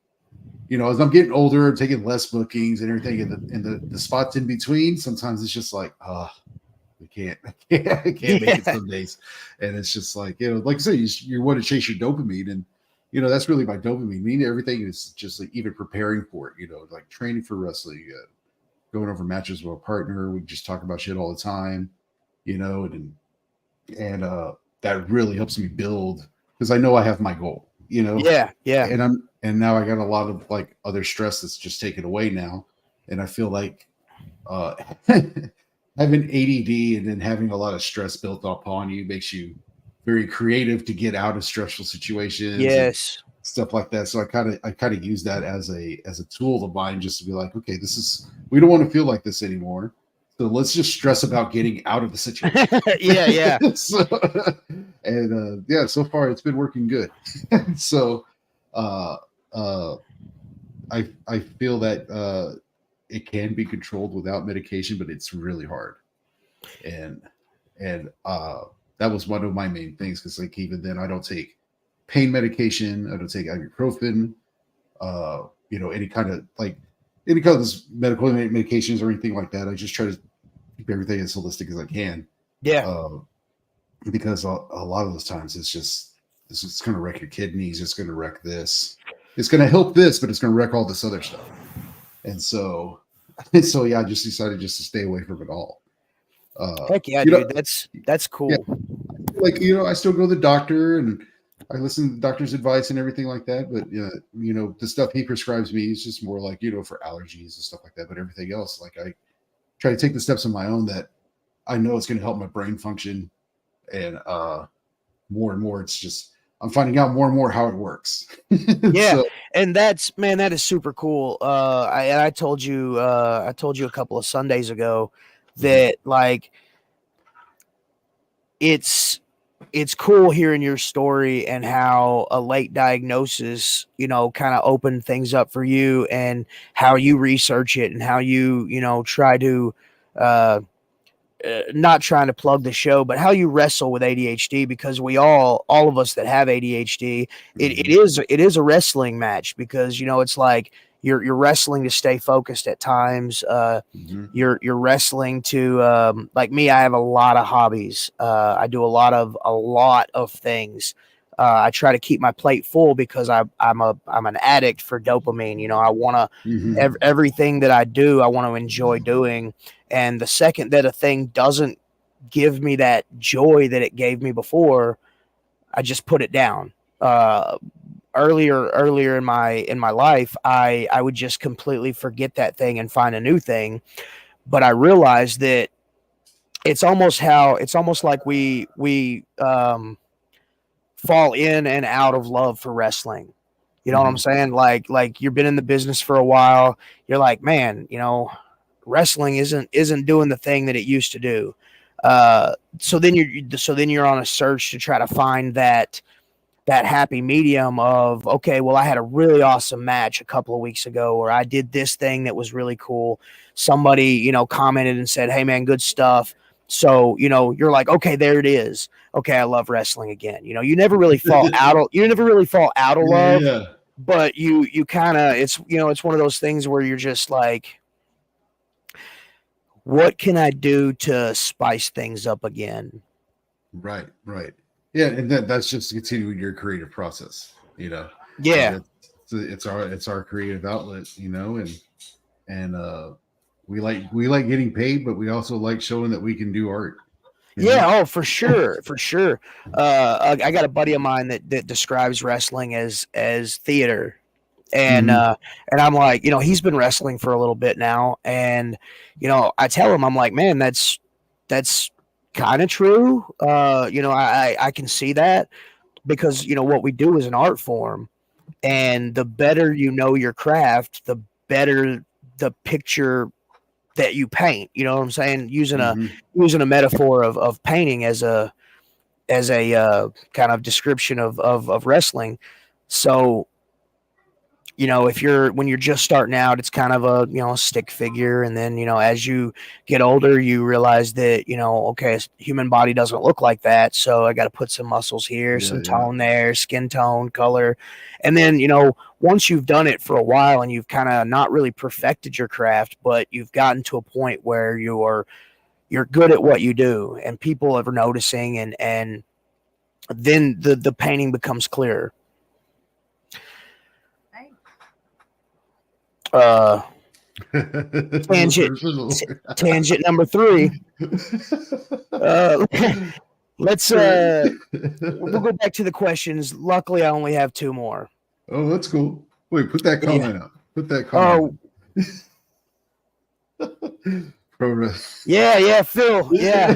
as I'm getting older, I'm taking less bookings and everything, and the spots in between, sometimes it's just like, we can't, I can't make it yeah, some days, and it's just like, like I say, you want to chase your dopamine, and that's really my dopamine. I mean, everything is just like even preparing for it, like training for wrestling, going over matches with a partner. We just talk about shit all the time, and that really helps me build because I know I have my goal, yeah, yeah, and now I got a lot of like other stress that's just taken away now, and I feel like uh, having ADD and then having a lot of stress built upon you makes you very creative to get out of stressful situations and yes. stuff like that. So I kind of use that as a tool of mine just to be like, okay, we don't want to feel like this anymore. So let's just stress about getting out of the situation. Yeah, yeah, so, and yeah, so far it's been working good. so uh, uh, I feel that it can be controlled without medication, but it's really hard. And that was one of my main things because like even then I don't take pain medication, I don't take ibuprofen, any kind of this medical medications or anything like that. I just try to keep everything as holistic as I can. yeah. Uh, because a lot of those times it's going to wreck your kidneys, it's going to wreck this, it's going to help this, but it's going to wreck all this other stuff. And so, so yeah, I just decided just to stay away from it all. Uh, Heck yeah, you know, dude. That's yeah, cool. like I still go to the doctor and I listen to the doctor's advice and everything like that. But the stuff he prescribes me is just more like for allergies and stuff like that. But everything else, like I try to take the steps on my own that I know it's going to help my brain function. And more and more, it's just I'm finding out more and more how it works. Yeah, so and that's man, that is super cool. I told you, a couple of Sundays ago mhm, that like it's it's cool hearing your story and how a late diagnosis, kind of opened things up for you and how you research it and how you try to uh not trying to plug the show, but how you wrestle with ADHD because all of us that have ADHD, mhm, it is a wrestling match because it's like you're wrestling to stay focused at times. mhm, You're wrestling to like me. I have a lot of hobbies. I do a lot of things. I try to keep my plate full because I'm an addict for dopamine. I want to mhm. everything that I do. I want to enjoy doing, and the second that a thing doesn't give me that joy that it gave me before, I just put it down. Uh, earlier in my life, I would just completely forget that thing and find a new thing. But I realized that it's almost like we fall in and out of love for wrestling. You know what I'm Mhm. saying? Like you've been in the business for a while. You're like, man, wrestling isn't doing the thing that it used to do. So then you're on a search to try to find that happy medium of, okay, well, I had a really awesome match a couple of weeks ago, or I did this thing that was really cool. Somebody commented and said, hey man, good stuff. So you're like, okay, there it is. Okay, I love wrestling again. You never really fall out of Yeah, love, yeah. but you kind of it's one of those things where you're just like, what can I do to spice things up again? Right, right. Yeah, and that's just continuing your creative process. Yeah, It's our creative outlet. And we like getting paid, but we also like showing that we can do art. You know? Yeah, oh, for sure, for sure. I got a buddy of mine that describes wrestling as theater, and Mhm. uh, and I'm like, he's been wrestling for a little bit now, and I tell him, I'm like, man, that's kind of true. I can see that because what we do is an art form, and the better you know your craft, the better the picture that you paint. You know what I'm saying? Mhm. Using a metaphor of painting as a kind of description of wrestling. So if when you're just starting out, it's kind of a stick figure, and then as you get older, you realize that okay, human body doesn't look like that, so I got to put some muscles here, Yeah, some yeah. tone there, skin tone, color, and then once you've done it for a while and you've kind of not really perfected your craft, but you've gotten to a point where you're good at what you do, and people are noticing, and then the painting becomes clearer. Uh, tangent Personal. tangent number three. Uh, let's we'll go back to the questions. Luckily, I only have two more. Oh, that's cool. Wait, put that Yeah. comment up. Put that Oh, comment up. yeah, Phil. Yeah,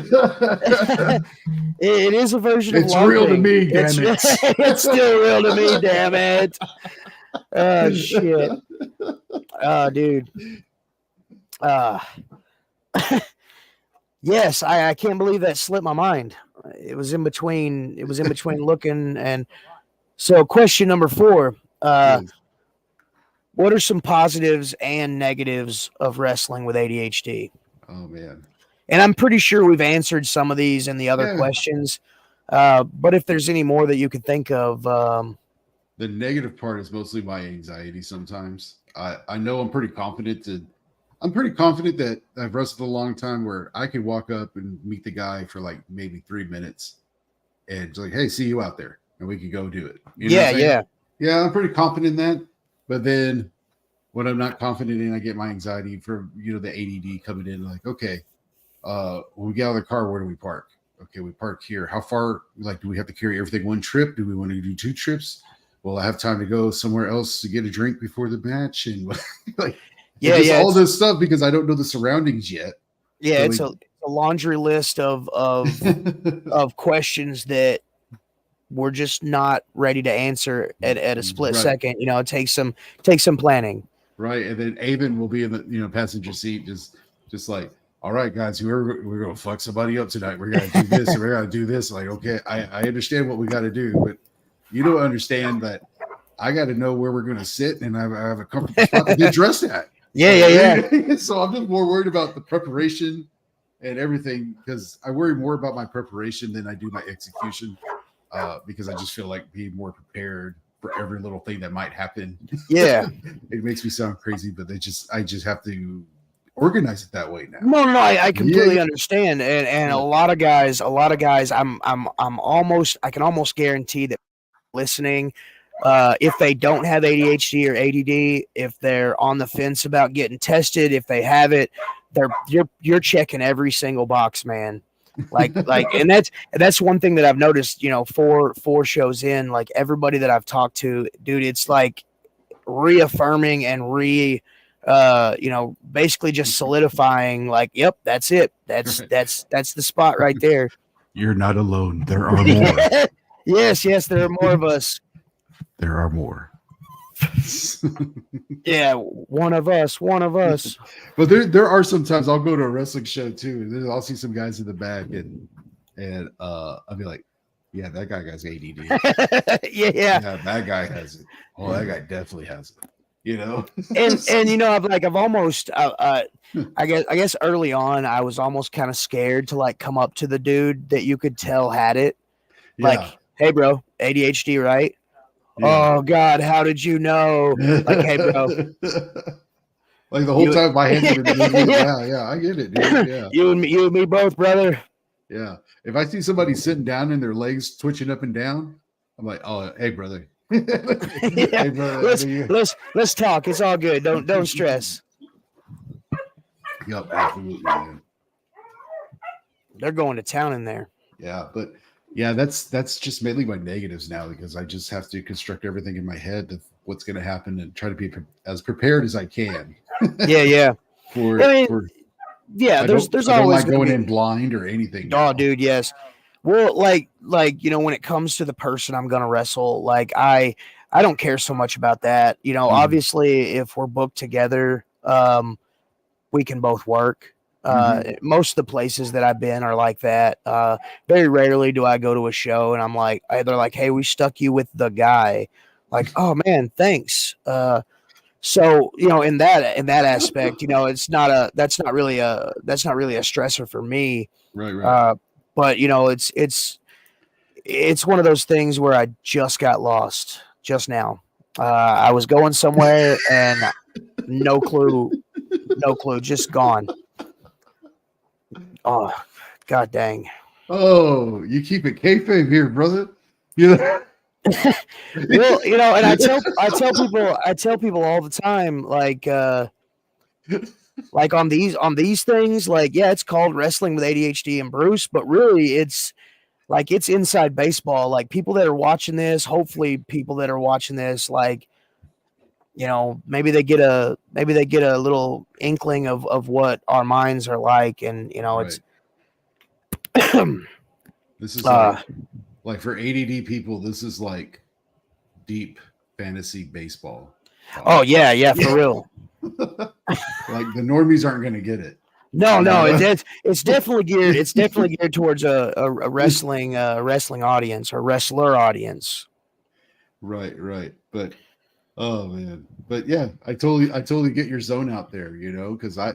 it is a version of It's real to LARPing. me, It's damn it. it's still real to me. Damn it. Oh shit. Oh, dude. Uh yes, I can't believe that slipped my mind. It was in between. It was in between looking and so. Question number four. Yes. What are some positives and negatives of wrestling with ADHD? Oh man. And I'm pretty sure we've answered some of these in the other Yeah. questions. But if there's any more that you could think of, The negative part is mostly my anxiety sometimes. I know I'm pretty confident that I've wrestled a long time where I could walk up and meet the guy for like maybe 3 minutes and it's like, hey, see you out there. And we could go do it. You know what I'm yeah, saying? yeah, Yeah, I'm pretty confident in that. But then when I'm not confident in, I get my anxiety for the ADD coming in. Like, okay, when we get out of the car, where do we park? Okay, we park here. How far? Like, do we have to carry everything one trip? Do we want to do 2 trips? Well, I have time to go somewhere else to get a drink before the match, and like, and yeah, just yeah. all this stuff because I don't know the surroundings yet. So It's like, a laundry list of questions that we're just not ready to answer at a split right, second. It takes some planning. right, and then Avon will be in the passenger seat, just like, all right, guys, we're gonna fuck somebody up tonight. We're gonna do this, and we're gonna do this. Like, okay, I understand what we got to do, but you don't understand that I got to know where we're going to sit, and I have a comfortable spot to get dressed at. Yeah, yeah, yeah. So I'm just more worried about the preparation and everything because I worry more about my preparation than I do my execution because I just feel like being more prepared for every little thing that might happen. Yeah. It makes me sound crazy, but I just have to organize it that way now. No. I completely Yeah. understand, and Yeah. a lot of guys. I can almost guarantee that listening, if they don't have ADHD or ADD, if they're on the fence about getting tested, if they have it, you're checking every single box, man. And that's one thing that I've noticed. Four shows in, like everybody that I've talked to, dude, it's like reaffirming and basically just solidifying. Like, yep, that's it. That's the spot right there. You're not alone. There are more. Yes, there are more of us. There are more. Yeah, one of us. But there are sometimes I'll go to a wrestling show too, and I'll see some guys in the back, and I'll be like, yeah, that guy has ADD. Yeah. That guy has it. Oh, that guy definitely has it. And I've almost I guess early on I was almost kind of scared to like come up to the dude that you could tell had it. Like, Yeah. hey, bro, ADHD, right? Yeah. Oh God, how did you know? Like, hey, bro, like the whole time my hands are moving. yeah, Yeah, I get it, dude. Yeah. you and me both, brother. Yeah. If I see somebody sitting down and their legs twitching up and down, I'm like, oh, hey, brother. Yeah. Hey, brother. Let's talk. It's all good. Don't stress. Yep, absolutely, man. They're going to town in there. Yeah, but yeah, that's just mainly my negatives now because I just have to construct everything in my head of what's going to happen and try to be as prepared as I can Yeah, yeah. I mean, for yeah. There's I don't always like going to going be. in blind or anything Oh, now. dude, yes. Well, when it comes to the person I'm gonna wrestle, I don't care so much about that. Hmm. Obviously, if we're booked together, we can both work. Hmm. Most of the places that I've been are like that. Very rarely do I go to a show and I'm like, they're like, "Hey, we stuck you with the guy." Like, oh man, thanks. So in that aspect, that's not really a stressor for me. Right, right. Uh, but it's one of those things where I just got lost just now. I was going somewhere and no clue, no clue, just gone. Oh, god dang. Oh, you keep it kayfabe here, brother. You know? Well, and I tell people all the time, like on these things, like yeah, it's called wrestling with ADHD and Bruce, but really it's inside baseball. Like people that are watching this, hopefully people that are watching this, like maybe they get a little inkling of what our minds are like, and Right. it's This is uh like for ADD people, this is like deep fantasy baseball oh talk. yeah, yeah, for Yeah. real. Like the normies aren't going to get it. No, You no, know? it's definitely geared towards a wrestling audience or wrestler audience. Right, right. But oh man. But yeah, I totally get your zone out there, you know, because yeah,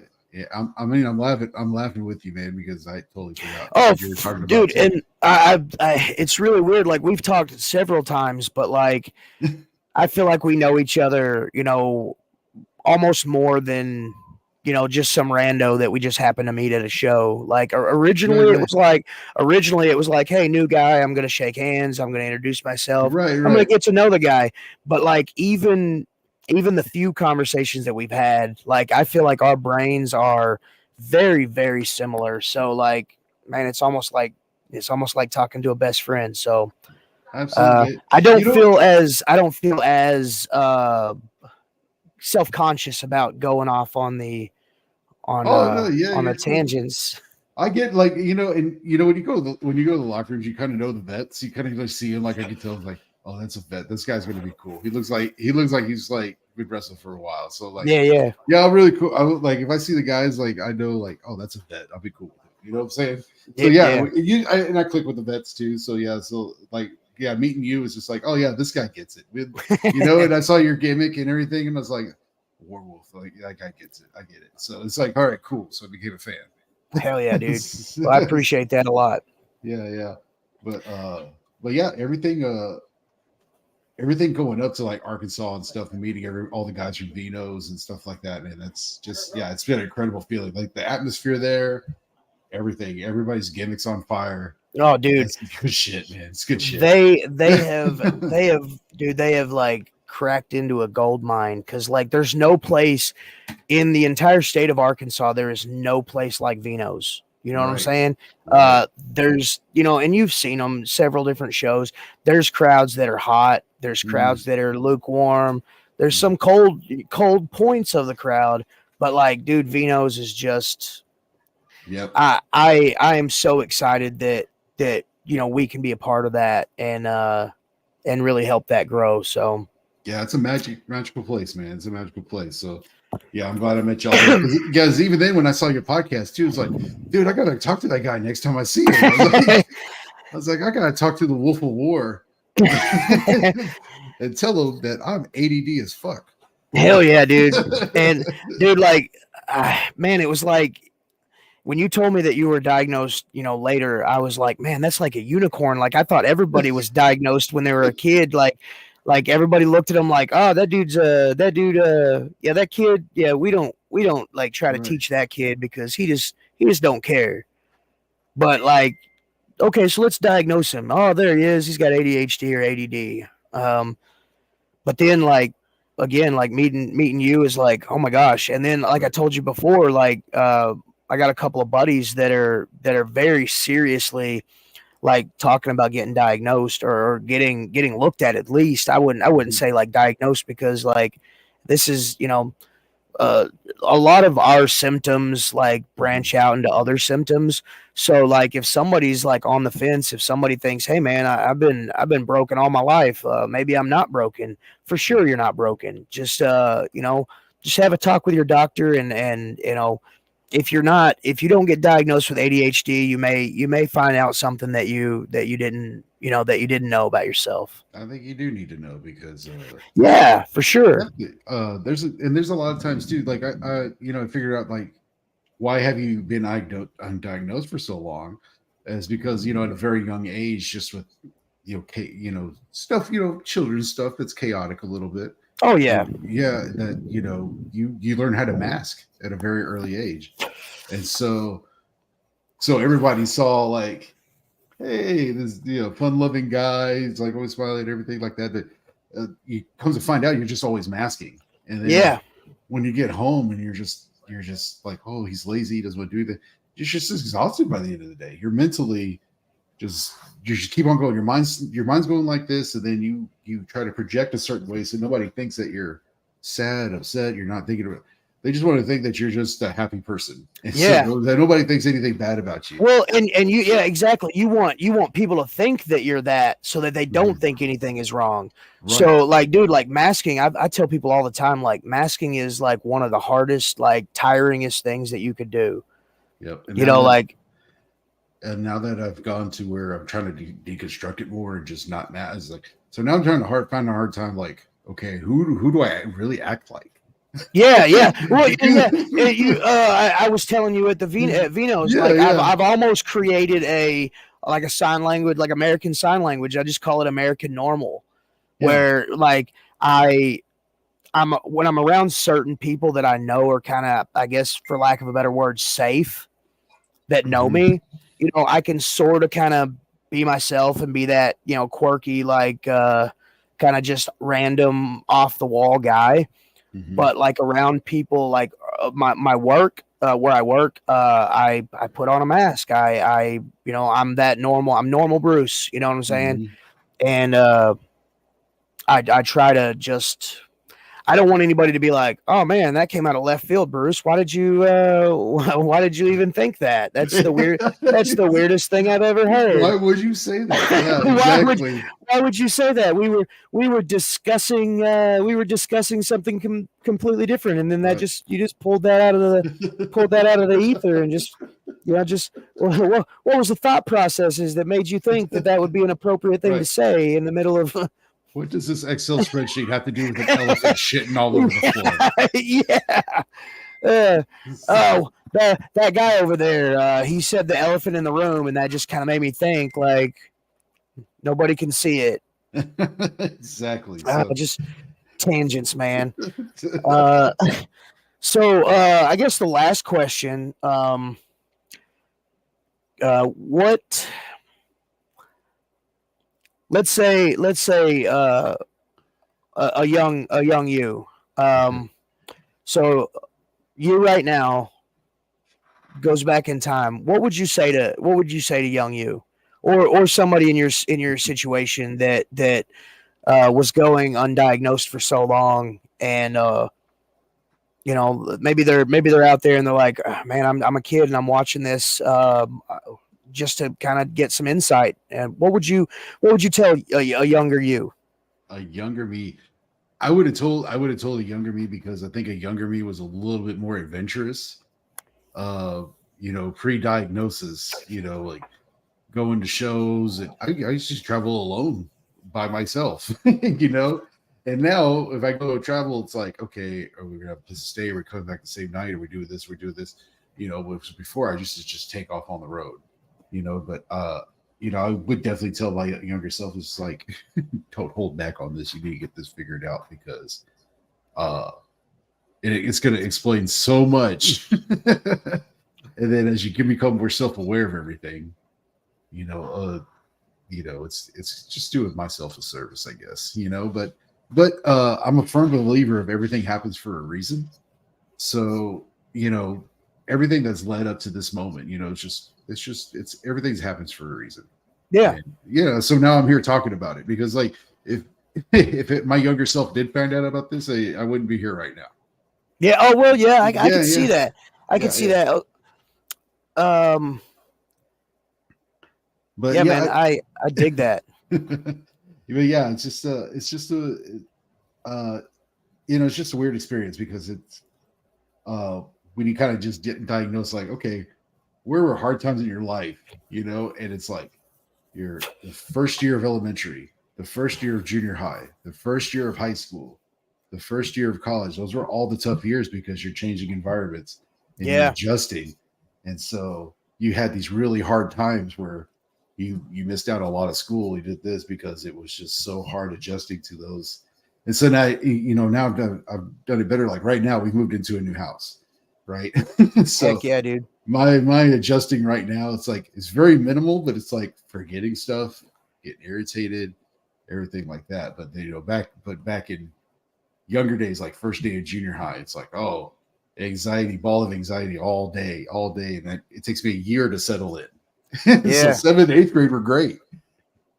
I mean I'm laughing with you, man, because I totally forgot Oh, what you were talking about dude, too. and it's really weird. Like we've talked several times, but like I feel like we know each other, almost more than just some rando that we just happened to meet at a show. Like Right, right. originally it was like, hey, new guy, I'm gonna shake hands, I'm gonna introduce myself, Right, I'm gonna right. get to know the guy. But like even the few conversations that we've had, like I feel like our brains are very, very similar. So like, man, it's almost like talking to a best friend. So Absolutely. I You don't know, feel as self conscious about going off oh no, yeah, on the you're cool. tangents. I get like and when you go when you go to the locker rooms, you kind of know the vets. You kind of just see him. Like I can tell, like, oh, that's a vet. This guy's gonna be cool. He looks like he's like been wrestling for a while. So like, Yeah, yeah, yeah, I'm really cool. Like if I see the guys, like I know, like, oh, that's a vet. I'll be cool with him. You know what I'm saying? So yeah, yeah, yeah. and I click with the vets too. So yeah, so like yeah, meeting you is just like, oh yeah, this guy gets it. And I saw your gimmick and everything, and I was like, werewolf, like that guy gets it. I get it. So it's like, all right, cool. So I became a fan. Hell yeah, dude. Well, I appreciate that a lot. Yeah, yeah. But yeah, everything going up to like Arkansas and stuff and meeting all the guys from Vino's and stuff like that, man, that's just yeah, it's been an incredible feeling. Like the atmosphere there, everything, everybody's gimmicks on fire. Oh, dude, It's good shit, man. It's good shit. they have like cracked into a gold mine because like there's no place in the entire state of Arkansas, there is no place like Vino's. You know what I'm Right, saying? right. There's, and you've seen them several different shows. There's crowds that are hot. There's Mm, crowds that are lukewarm. There's mm. some cold points of the crowd. But like, dude, Vino's is just. Yep. I am so excited that we can be a part of that and really help that grow. So. Yeah, it's a magical place, man. It's a magical place. So, yeah, I'm glad I met y'all there. Because, guys, even then, when I saw your podcast too, it's like, dude, I gotta talk to that guy next time I see him. I was like, I gotta talk to the Wolf of War and tell him that I'm ADD as fuck. Hell yeah, dude. And dude, like, man, it was like when you told me that you were diagnosed, later, I was like, man, that's like a unicorn. Like I thought everybody was diagnosed when they were a kid. Like everybody looked at him like, oh, yeah, that kid, yeah, we don't like try to Right. teach that kid because he just don't care. But like, okay, so let's diagnose him. Oh, there he is. He's got ADHD or ADD. But then like again, like meeting you is like, oh my gosh. And then like I told you before, like a couple of buddies that are very seriously like talking about getting diagnosed or getting looked at least. I wouldn't Mhm. say like diagnosed because like this is, uh, a lot of our symptoms like Mhm. branch out into other symptoms. So like if somebody's like on the fence, if somebody thinks, "Hey man, I've been broken all my life. Maybe I'm not broken." For sure, you're not broken. Just just have a talk with your doctor, and if you don't get diagnosed with ADHD, you may find out something that you didn't that you didn't know about yourself. I think you do need to know because Yeah, for sure. there's a lot of times too. Like I figured out like why have you been undiagnosed for so long? Is because at a very young age, just with stuff, children's stuff that's chaotic a little bit. Oh yeah, Yeah, that you learn how to mask at a very early age, and so everybody saw like, hey, this fun loving guy, he's like always smiling and everything like that. But you comes to find out you're just always masking, and then yeah, when you get home and you're just like, oh, he's lazy, he doesn't want to do that. You're just exhausted by the end of the day. You're mentally just you just keep on going. Your mind's going like this, and then you try to project a certain way so nobody thinks that you're sad, upset. You're not thinking about. They just want to think that you're just a happy person, and so yeah. that nobody thinks anything bad about you. Well, and you yeah, exactly. You want people to think that you're that so that they don't Mhm. think anything is wrong. Right. So like dude, like masking, I tell people all the time like masking is like one of the hardest like tiringest things that you could do. Yep. And You know like now that I've gone to where I'm trying to deconstruct it more and just not mad, it's like so now I'm trying to find a hard time. Like, okay, who do I really act like? yeah, yeah. Well, yeah. Because- I was telling you at the at Vino's, yeah, like yeah, I've almost created a like a sign language, like American Sign Language. I just call it American Normal, yeah. where like I'm when I'm around certain people that I know are kind of, I guess, for lack of a better word, safe that know Hmm. me. I can sort of kind of be myself and be that quirky, like kind of just random off the wall guy. Hmm. But like around people like my work where I work, I put on a mask. I'm that normal. I'm normal Bruce. You know what I'm saying? Hmm. And I try to just. I don't want anybody to be like, "Oh man, that came out of left field, Bruce. Why did you why did you even think that? That's the weirdest thing I've ever Why heard." would you say that? Yeah, why would exactly. why would you say that? We were discussing something completely different, and then that Right. just you just pulled that out of the ether and just just what was the thought processes that made you think that that would be an appropriate thing to Right. say in the middle of What does this Excel spreadsheet have to do with an elephant shitting all over the floor? yeah. Uh, oh, that guy over there, he said the elephant in the room, and that just kind of made me think like nobody can see it. Exactly. So, Just tangents, man. Uh, I guess the last question, what? Let's say a young you. okay. Um, so you right now goes back in time. What would you say to young you, or somebody in your situation that was going undiagnosed for so long, and maybe they're out there and they're like, "Ah, man, I'm a kid and I'm watching this just to kind of get some insight." And what would you tell a younger you? A younger me, I would have told a younger me because I think a younger me was a little bit more adventurous. Uh, pre-diagnosis, like going to shows, and I used to travel alone by myself, And now if I go travel, it's like, okay, are we gonna have a place to stay? Are we coming back the same night? Are we doing this? We're doing this. Which before I used to just take off on the road, but I would definitely tell my younger self is like, don't hold back on this. You need to get this figured out because uh it's gonna explain so much. And then as you can become more self-aware of everything, you know, uh, it's just doing myself a service, I guess, I'm a firm believer of everything happens for a reason. So, everything that's led up to this moment. It's everything's happens for a reason. Yeah. And, so now I'm here talking about it because like if my younger self did find out about this, I wouldn't be here right now. Yeah. Oh well. Yeah. I Yeah, could see that. I could see that. But Yeah, man. I dig that. but yeah, uh, it's just a weird experience because it's when you kind of just get diagnosed, like, okay, where were hard times in your life, and it's like the first year of elementary, the first year of junior high, the first year of high school, the first year of college. Those were all the tough years because you're changing environments and you're Yeah. adjusting. And so you had these really hard times where you missed out on a lot of school. You did this because it was just so hard adjusting to those. And so now, now I've done it better. Like right now, we've moved into a new house, right? So Heck yeah, dude. my adjusting right now, it's very minimal, but it's like forgetting stuff, getting irritated, everything like that. But back in younger days, like first day of junior high, it's like, oh, anxiety, ball of anxiety all day, and it takes me a year to settle in. So Yeah. 7th, 8th grade were great.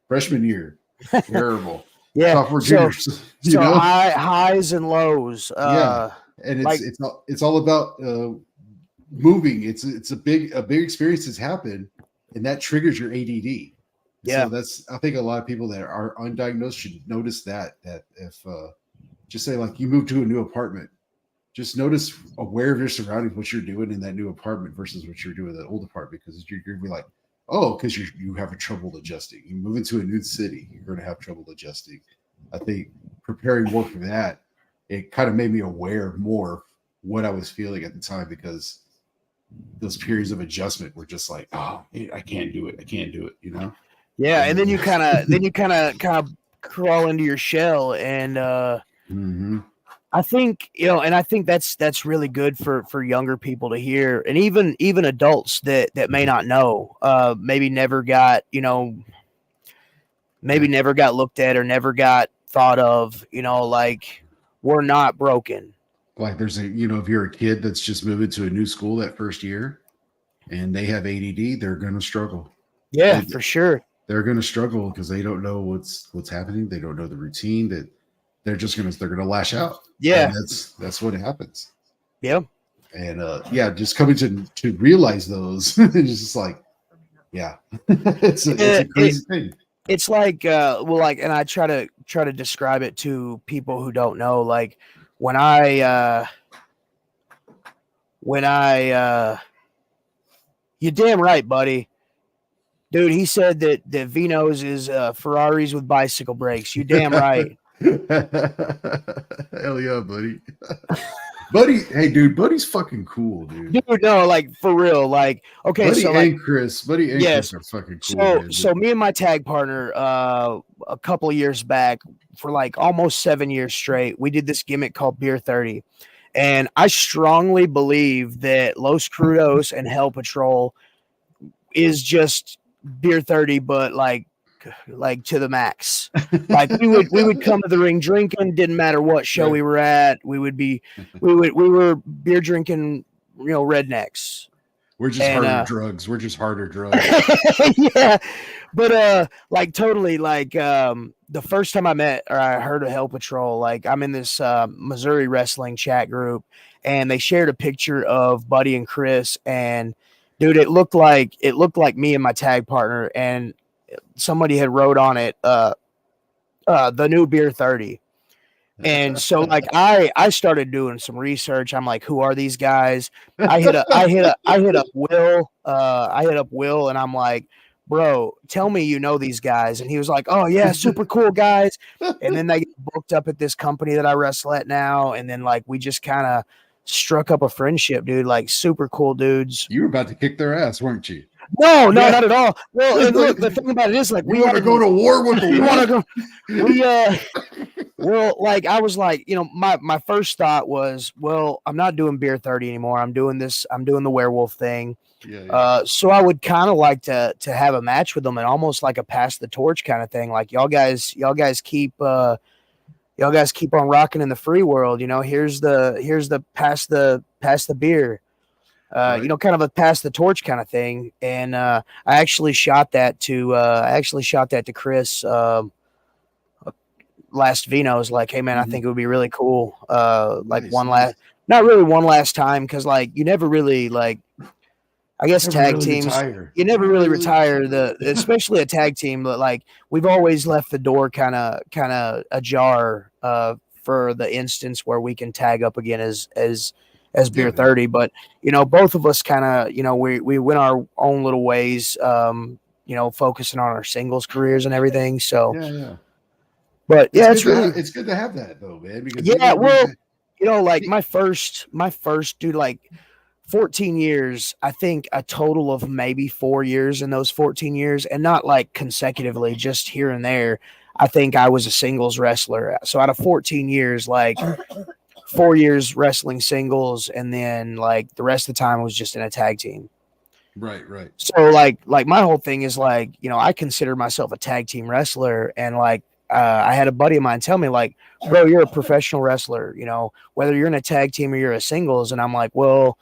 Freshman year, terrible. Yeah. Sophomore, juniors, So highs and lows. Yeah, and like it's all about moving. It's a big experience that's happened, and that triggers your ADD. Yeah. So I think a lot of people that are undiagnosed should notice that if just say like you move to a new apartment, just notice, aware of your surroundings, what you're doing in that new apartment versus what you're doing in the old apartment, because you're gonna be like, oh, because you have a trouble adjusting. You move into a new city, you're going to have trouble adjusting. I think preparing more for that, it kind of made me aware more of what I was feeling at the time, because those periods of adjustment were just like, oh, I can't do it. I can't do it. Yeah, and then you kind of crawl into your shell, and mm-hmm. I think that's really good for younger people to hear, and even adults that may not know, maybe never got never got looked at or never got thought of, like we're not broken. Like there's if you're a kid that's just moving to a new school that first year and they have ADD, they're going to struggle. Yeah, for sure. They're going to struggle because they don't know what's happening. They don't know the routine. That they're going to lash out. Yeah, and that's what happens. Yeah, and just coming to realize those, it's just like, yeah, it's a crazy thing. It's like, and I try to describe it to people who don't know, like when I you're damn right, buddy. Dude, he said that Vino's is Ferraris with bicycle brakes. You damn right. Hell yeah, buddy. Buddy, hey, dude, Buddy's fucking cool, dude. Dude, no, like for real, like okay, Buddy so and Chris are fucking cool. So me and my tag partner, a couple of years back, for like almost 7 years straight, we did this gimmick called Beer 30, and I strongly believe that Los Crudos and Hell Patrol is just Beer 30, but like to the max. Like we would come to the ring drinking, didn't matter what show we were at. We were beer drinking, rednecks. We're just harder drugs. We're just harder drugs. Yeah. But like totally, like the first time I heard of Hell Patrol, like I'm in this Missouri wrestling chat group, and they shared a picture of Buddy and Chris, and dude, it looked like me and my tag partner, and somebody had wrote on it the new Beer 30. And so like I started doing some research. I'm like, who are these guys? I hit up Will. I hit up Will, and I'm like, bro, tell me you know these guys. And he was like, oh yeah, super cool guys. And then they get booked up at this company that I wrestle at now. And then like we just kind of struck up a friendship, dude. Like super cool dudes. You were about to kick their ass, weren't you? No, not at all. Well, and look, the thing about it is, like, we want to go to war with them. We want to go. Well, like, I was like, my first thought was, well, I'm not doing Beer 30 anymore. I'm doing the werewolf thing. Yeah. So I would kind of like to have a match with them, and almost like a pass the torch kind of thing. Like, y'all guys keep on rocking in the free world. Here's the pass the beer. Right. kind of a pass the torch kind of thing. And I actually shot that to Chris last Vino. Was like, hey man, I think Mhm. it would be really cool. Like Nice, one nice. last, not really one last time, because like you never really like, I guess Never tag really teams, retire. you never Never really really retire especially a tag team, but like we've always left the door kind of ajar for the instance where we can tag up again as Yeah, Beer man. 30. But both of us kind of we went our own little ways, focusing on our singles careers and everything. So, Yeah, yeah. but yeah, it's really, It's good to have that though, man, because yeah. even brings Well, it. like my first dude, like 14 years, I think a total of maybe 4 years in those 14 years, and not like consecutively, just here and there. I think I was a singles wrestler. So out of 14 years, like 4 years wrestling singles, and then like the rest of the time was just in a tag team. Right, right. So like my whole thing is like, I consider myself a tag team wrestler, and like I had a buddy of mine tell me like, bro, you're a professional wrestler, whether you're in a tag team or you're a singles. And I'm like, well,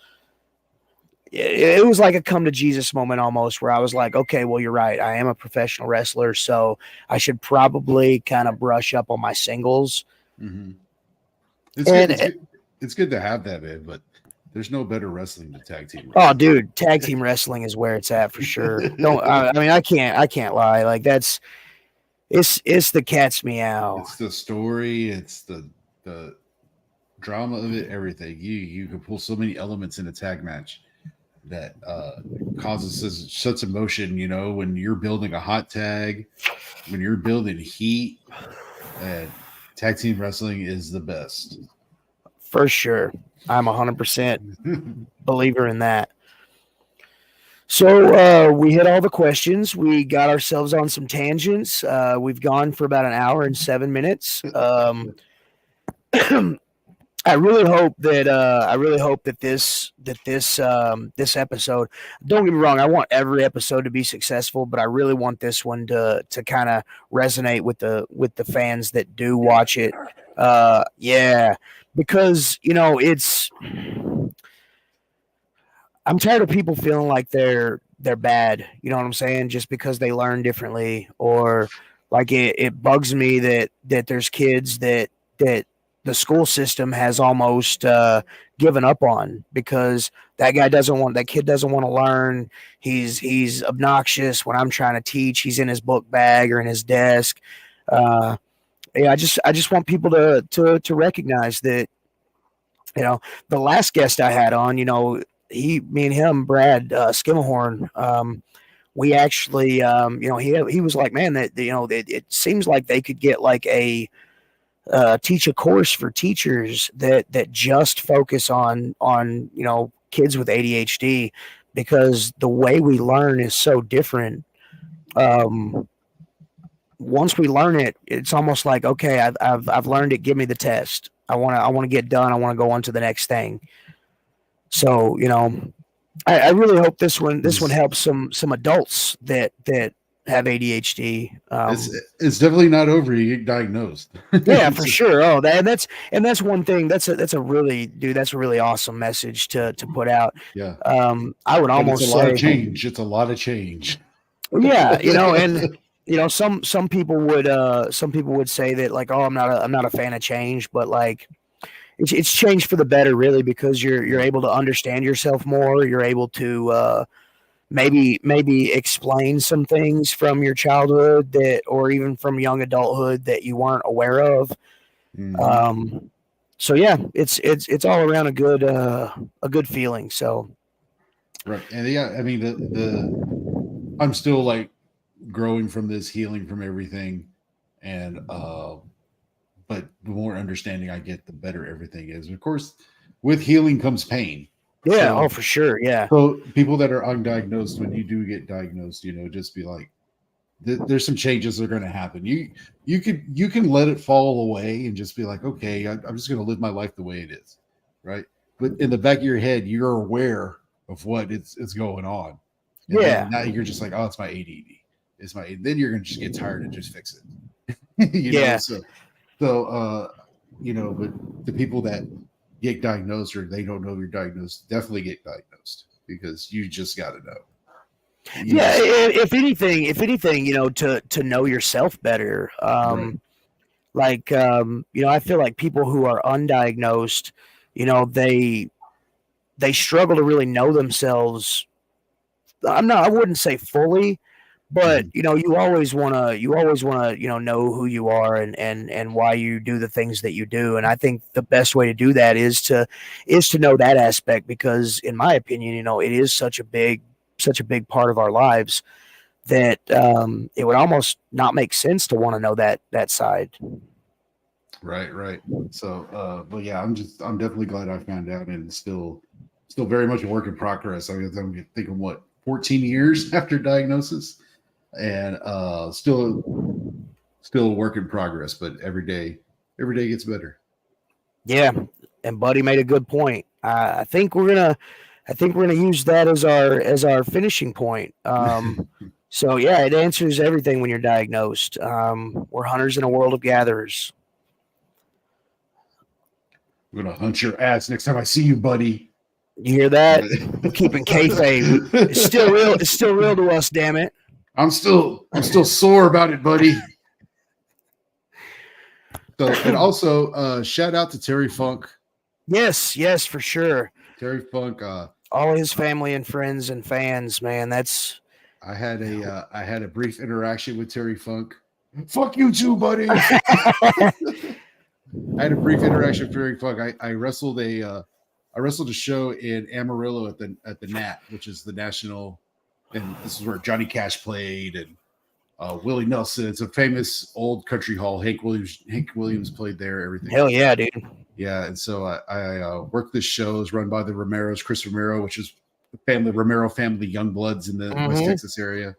it was like a come to Jesus moment almost, where I was like, okay, well, you're right. I am a professional wrestler, so I should probably kind of brush up on my singles. Hmm. It's good. And It's good to have that, man. But there's no better wrestling than tag team oh, wrestling. dude, tag team wrestling is where it's at for sure. Don't I mean I can't lie. Like it's the cat's meow. It's the story. It's the drama of it. Everything. You can pull so many elements in a tag match that causes such emotion. You know, when you're building a hot tag, when you're building heat, and tag team wrestling is the best. For sure. I'm 100% believer in that. So we hit all the questions. We got ourselves on some tangents. We've gone for about an hour and 7 minutes. I really hope that this episode. Don't get me wrong. I want every episode to be successful, but I really want this one to kind of resonate with the fans that do watch it. Yeah, because it's. I'm tired of people feeling like they're bad. You know what I'm saying? Just because they learn differently, or like it bugs me that there's kids that the school system has almost given up on, because that kid doesn't want to learn. He's obnoxious when I'm trying to teach. He's in his book bag or in his desk. Uh, yeah, I just want people to recognize that, you know, the last guest I had on, me and him, Brad Skimmelhorn, we actually, he was like, man, that it seems like they could get like teach a course for teachers that just focus on kids with ADHD, because the way we learn is so different. Um, Once we learn it, it's almost like, okay, I've learned it. Give me the test. I want to get done. I want to go on to the next thing. So I really hope this one it's helps some adults that have ADHD. it's definitely not over. You get diagnosed. Yeah, for It's sure. Oh, and that's one thing. That's a really awesome message to put out. yeah, I would but it's a almost lot of say, change. It's a lot of change. yeah, and some people would say that, like, oh, I'm not a fan of change, but like it's changed for the better, really, because you're Yeah. able to understand yourself more. You're able to maybe explain some things from your childhood, or even from young adulthood, that you weren't aware of. Hmm. Um, so yeah, it's all around a good feeling. So Right. And yeah, I mean the I'm still like growing from this, healing from everything, and but the more understanding I get, the better everything is. Of course, with healing comes pain. yeah, oh So for sure, yeah, so people that are undiagnosed, when you do get diagnosed, just be like, there's some changes that are going to happen. You can let it fall away and just be like, okay, I'm just going to live my life the way it is, right? But in the back of your head, you're aware of what it's going on, and then yeah, now you're just like, oh, it's my ADD. It's my. Then you're going to just get tired and just fix it, yeah, So, but the people that get diagnosed or they don't know you're diagnosed, definitely get diagnosed because you just got to know. Yeah, if anything, to know yourself better. Right. I feel like people who are undiagnosed, they struggle to really know themselves. I wouldn't say fully, but Mhm. you always wanna know who you are and why you do the things that you do. And I think the best way to do that is to know that aspect, because in my opinion, it is such a big part of our lives that it would almost not make sense to want to know that side. Right, right. So, but yeah, I'm definitely glad I found out, and it's still very much a work in progress. I'm thinking what 14 years after diagnosis, and still a work in progress. But every day gets better. Yeah, and Buddy made a good point. I think we're gonna use that as our finishing point. So yeah, it answers everything when you're diagnosed. We're hunters in a world of gatherers. I'm gonna hunt your ass next time I see you, buddy. You hear that? We're keeping kayfabe. It's still real. It's still real to us. Damn it. I'm still sore about it, buddy. So, and also shout out to Terry Funk. Yes, for sure. Terry Funk. All his family and friends and fans, man. That's I had a brief interaction with Terry Funk. Fuck you too, buddy. I had a brief interaction with Terry Funk. I wrestled a show in Amarillo at the Nat, which is the national, and this is where Johnny Cash played and Willie Nelson. It's a famous old country hall. Hank Williams played there. Everything. hell yeah, dude. Yeah, and so I worked this show. It was run by the Romeros, Chris Romero, which is the Romero family, young bloods in the West Texas area.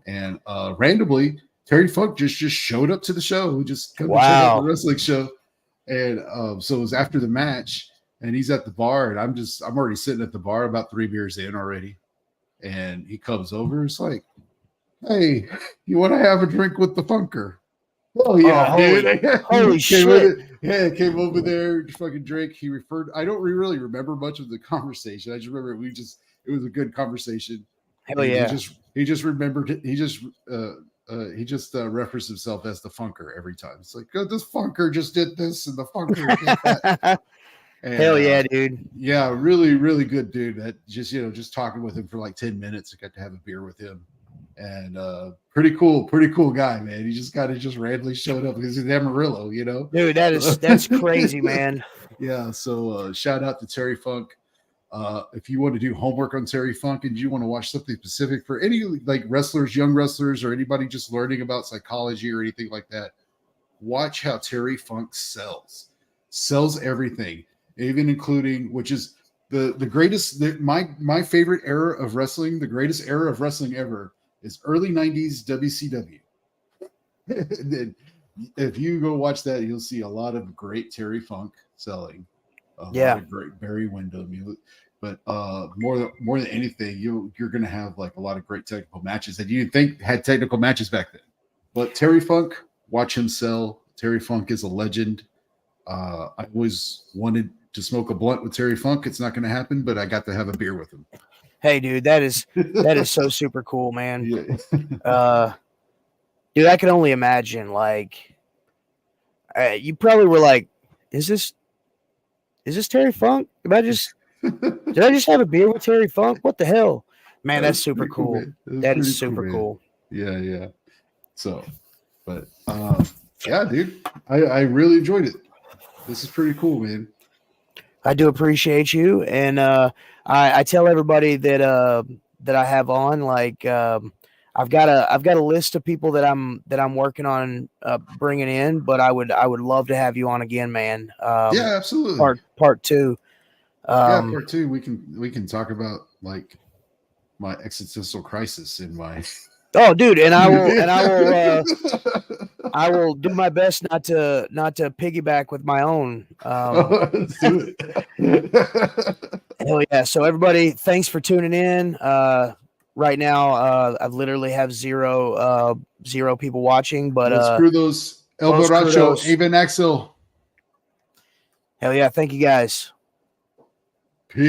And randomly, Terry Funk just showed up to the show. He just come to check out the wrestling show. And so it was after the match, and he's at the bar, and I'm already sitting at the bar about 3 beers in already. And he comes over. It's like, hey, you want to have a drink with the Funker? Oh yeah, dude. Holy shit. Yeah, came over there, fucking drink. He referred. I don't really remember much of the conversation. I just remember it was a good conversation. Hell yeah. He just remembered it. He just referenced himself as the Funker every time. It's like, oh, this Funker just did this, and the Funker did that. And, hell yeah, dude. Yeah, really, really good dude. That just talking with him for like 10 minutes. I got to have a beer with him. And pretty cool guy, man. He just kind of just randomly showed up because he's in Amarillo, Dude, that's crazy, man. Yeah. So shout out to Terry Funk. If you want to do homework on Terry Funk and you want to watch something specific for any like wrestlers, young wrestlers, or anybody just learning about psychology or anything like that, watch how Terry Funk sells everything, even including, which is the greatest, my favorite era of wrestling, the greatest era of wrestling ever is early 90s WCW. Then if you go watch that, you'll see a lot of great Terry Funk selling. A lot of great Barry Windham. But more than anything, you're going to have like a lot of great technical matches that you didn't think had technical matches back then. But Terry Funk, watch him sell. Terry Funk is a legend. I always wanted to smoke a blunt with Terry Funk. It's not going to happen, but I got to have a beer with him. Hey, dude, that is so super cool, man. Yeah. Dude, I can only imagine. Like, you probably were like, "Is this Terry Funk? Did I just have a beer with Terry Funk? What the hell, man? That's super cool. That is super cool. Yeah. So, but yeah, dude, I really enjoyed it. This is pretty cool, man. I do appreciate you, and I tell everybody that I have on, like, I've got a list of people that I'm working on bringing in, but I would love to have you on again, man. Yeah, absolutely. Part two. Part two. We can talk about like my existential crisis in my. Oh, dude, and I will do my best not to piggyback with my own. Let's do it. Hell yeah! So everybody, thanks for tuning in. Right now, I literally have zero people watching, but Crudos, El Borracho, even Axel. Hell yeah! Thank you guys.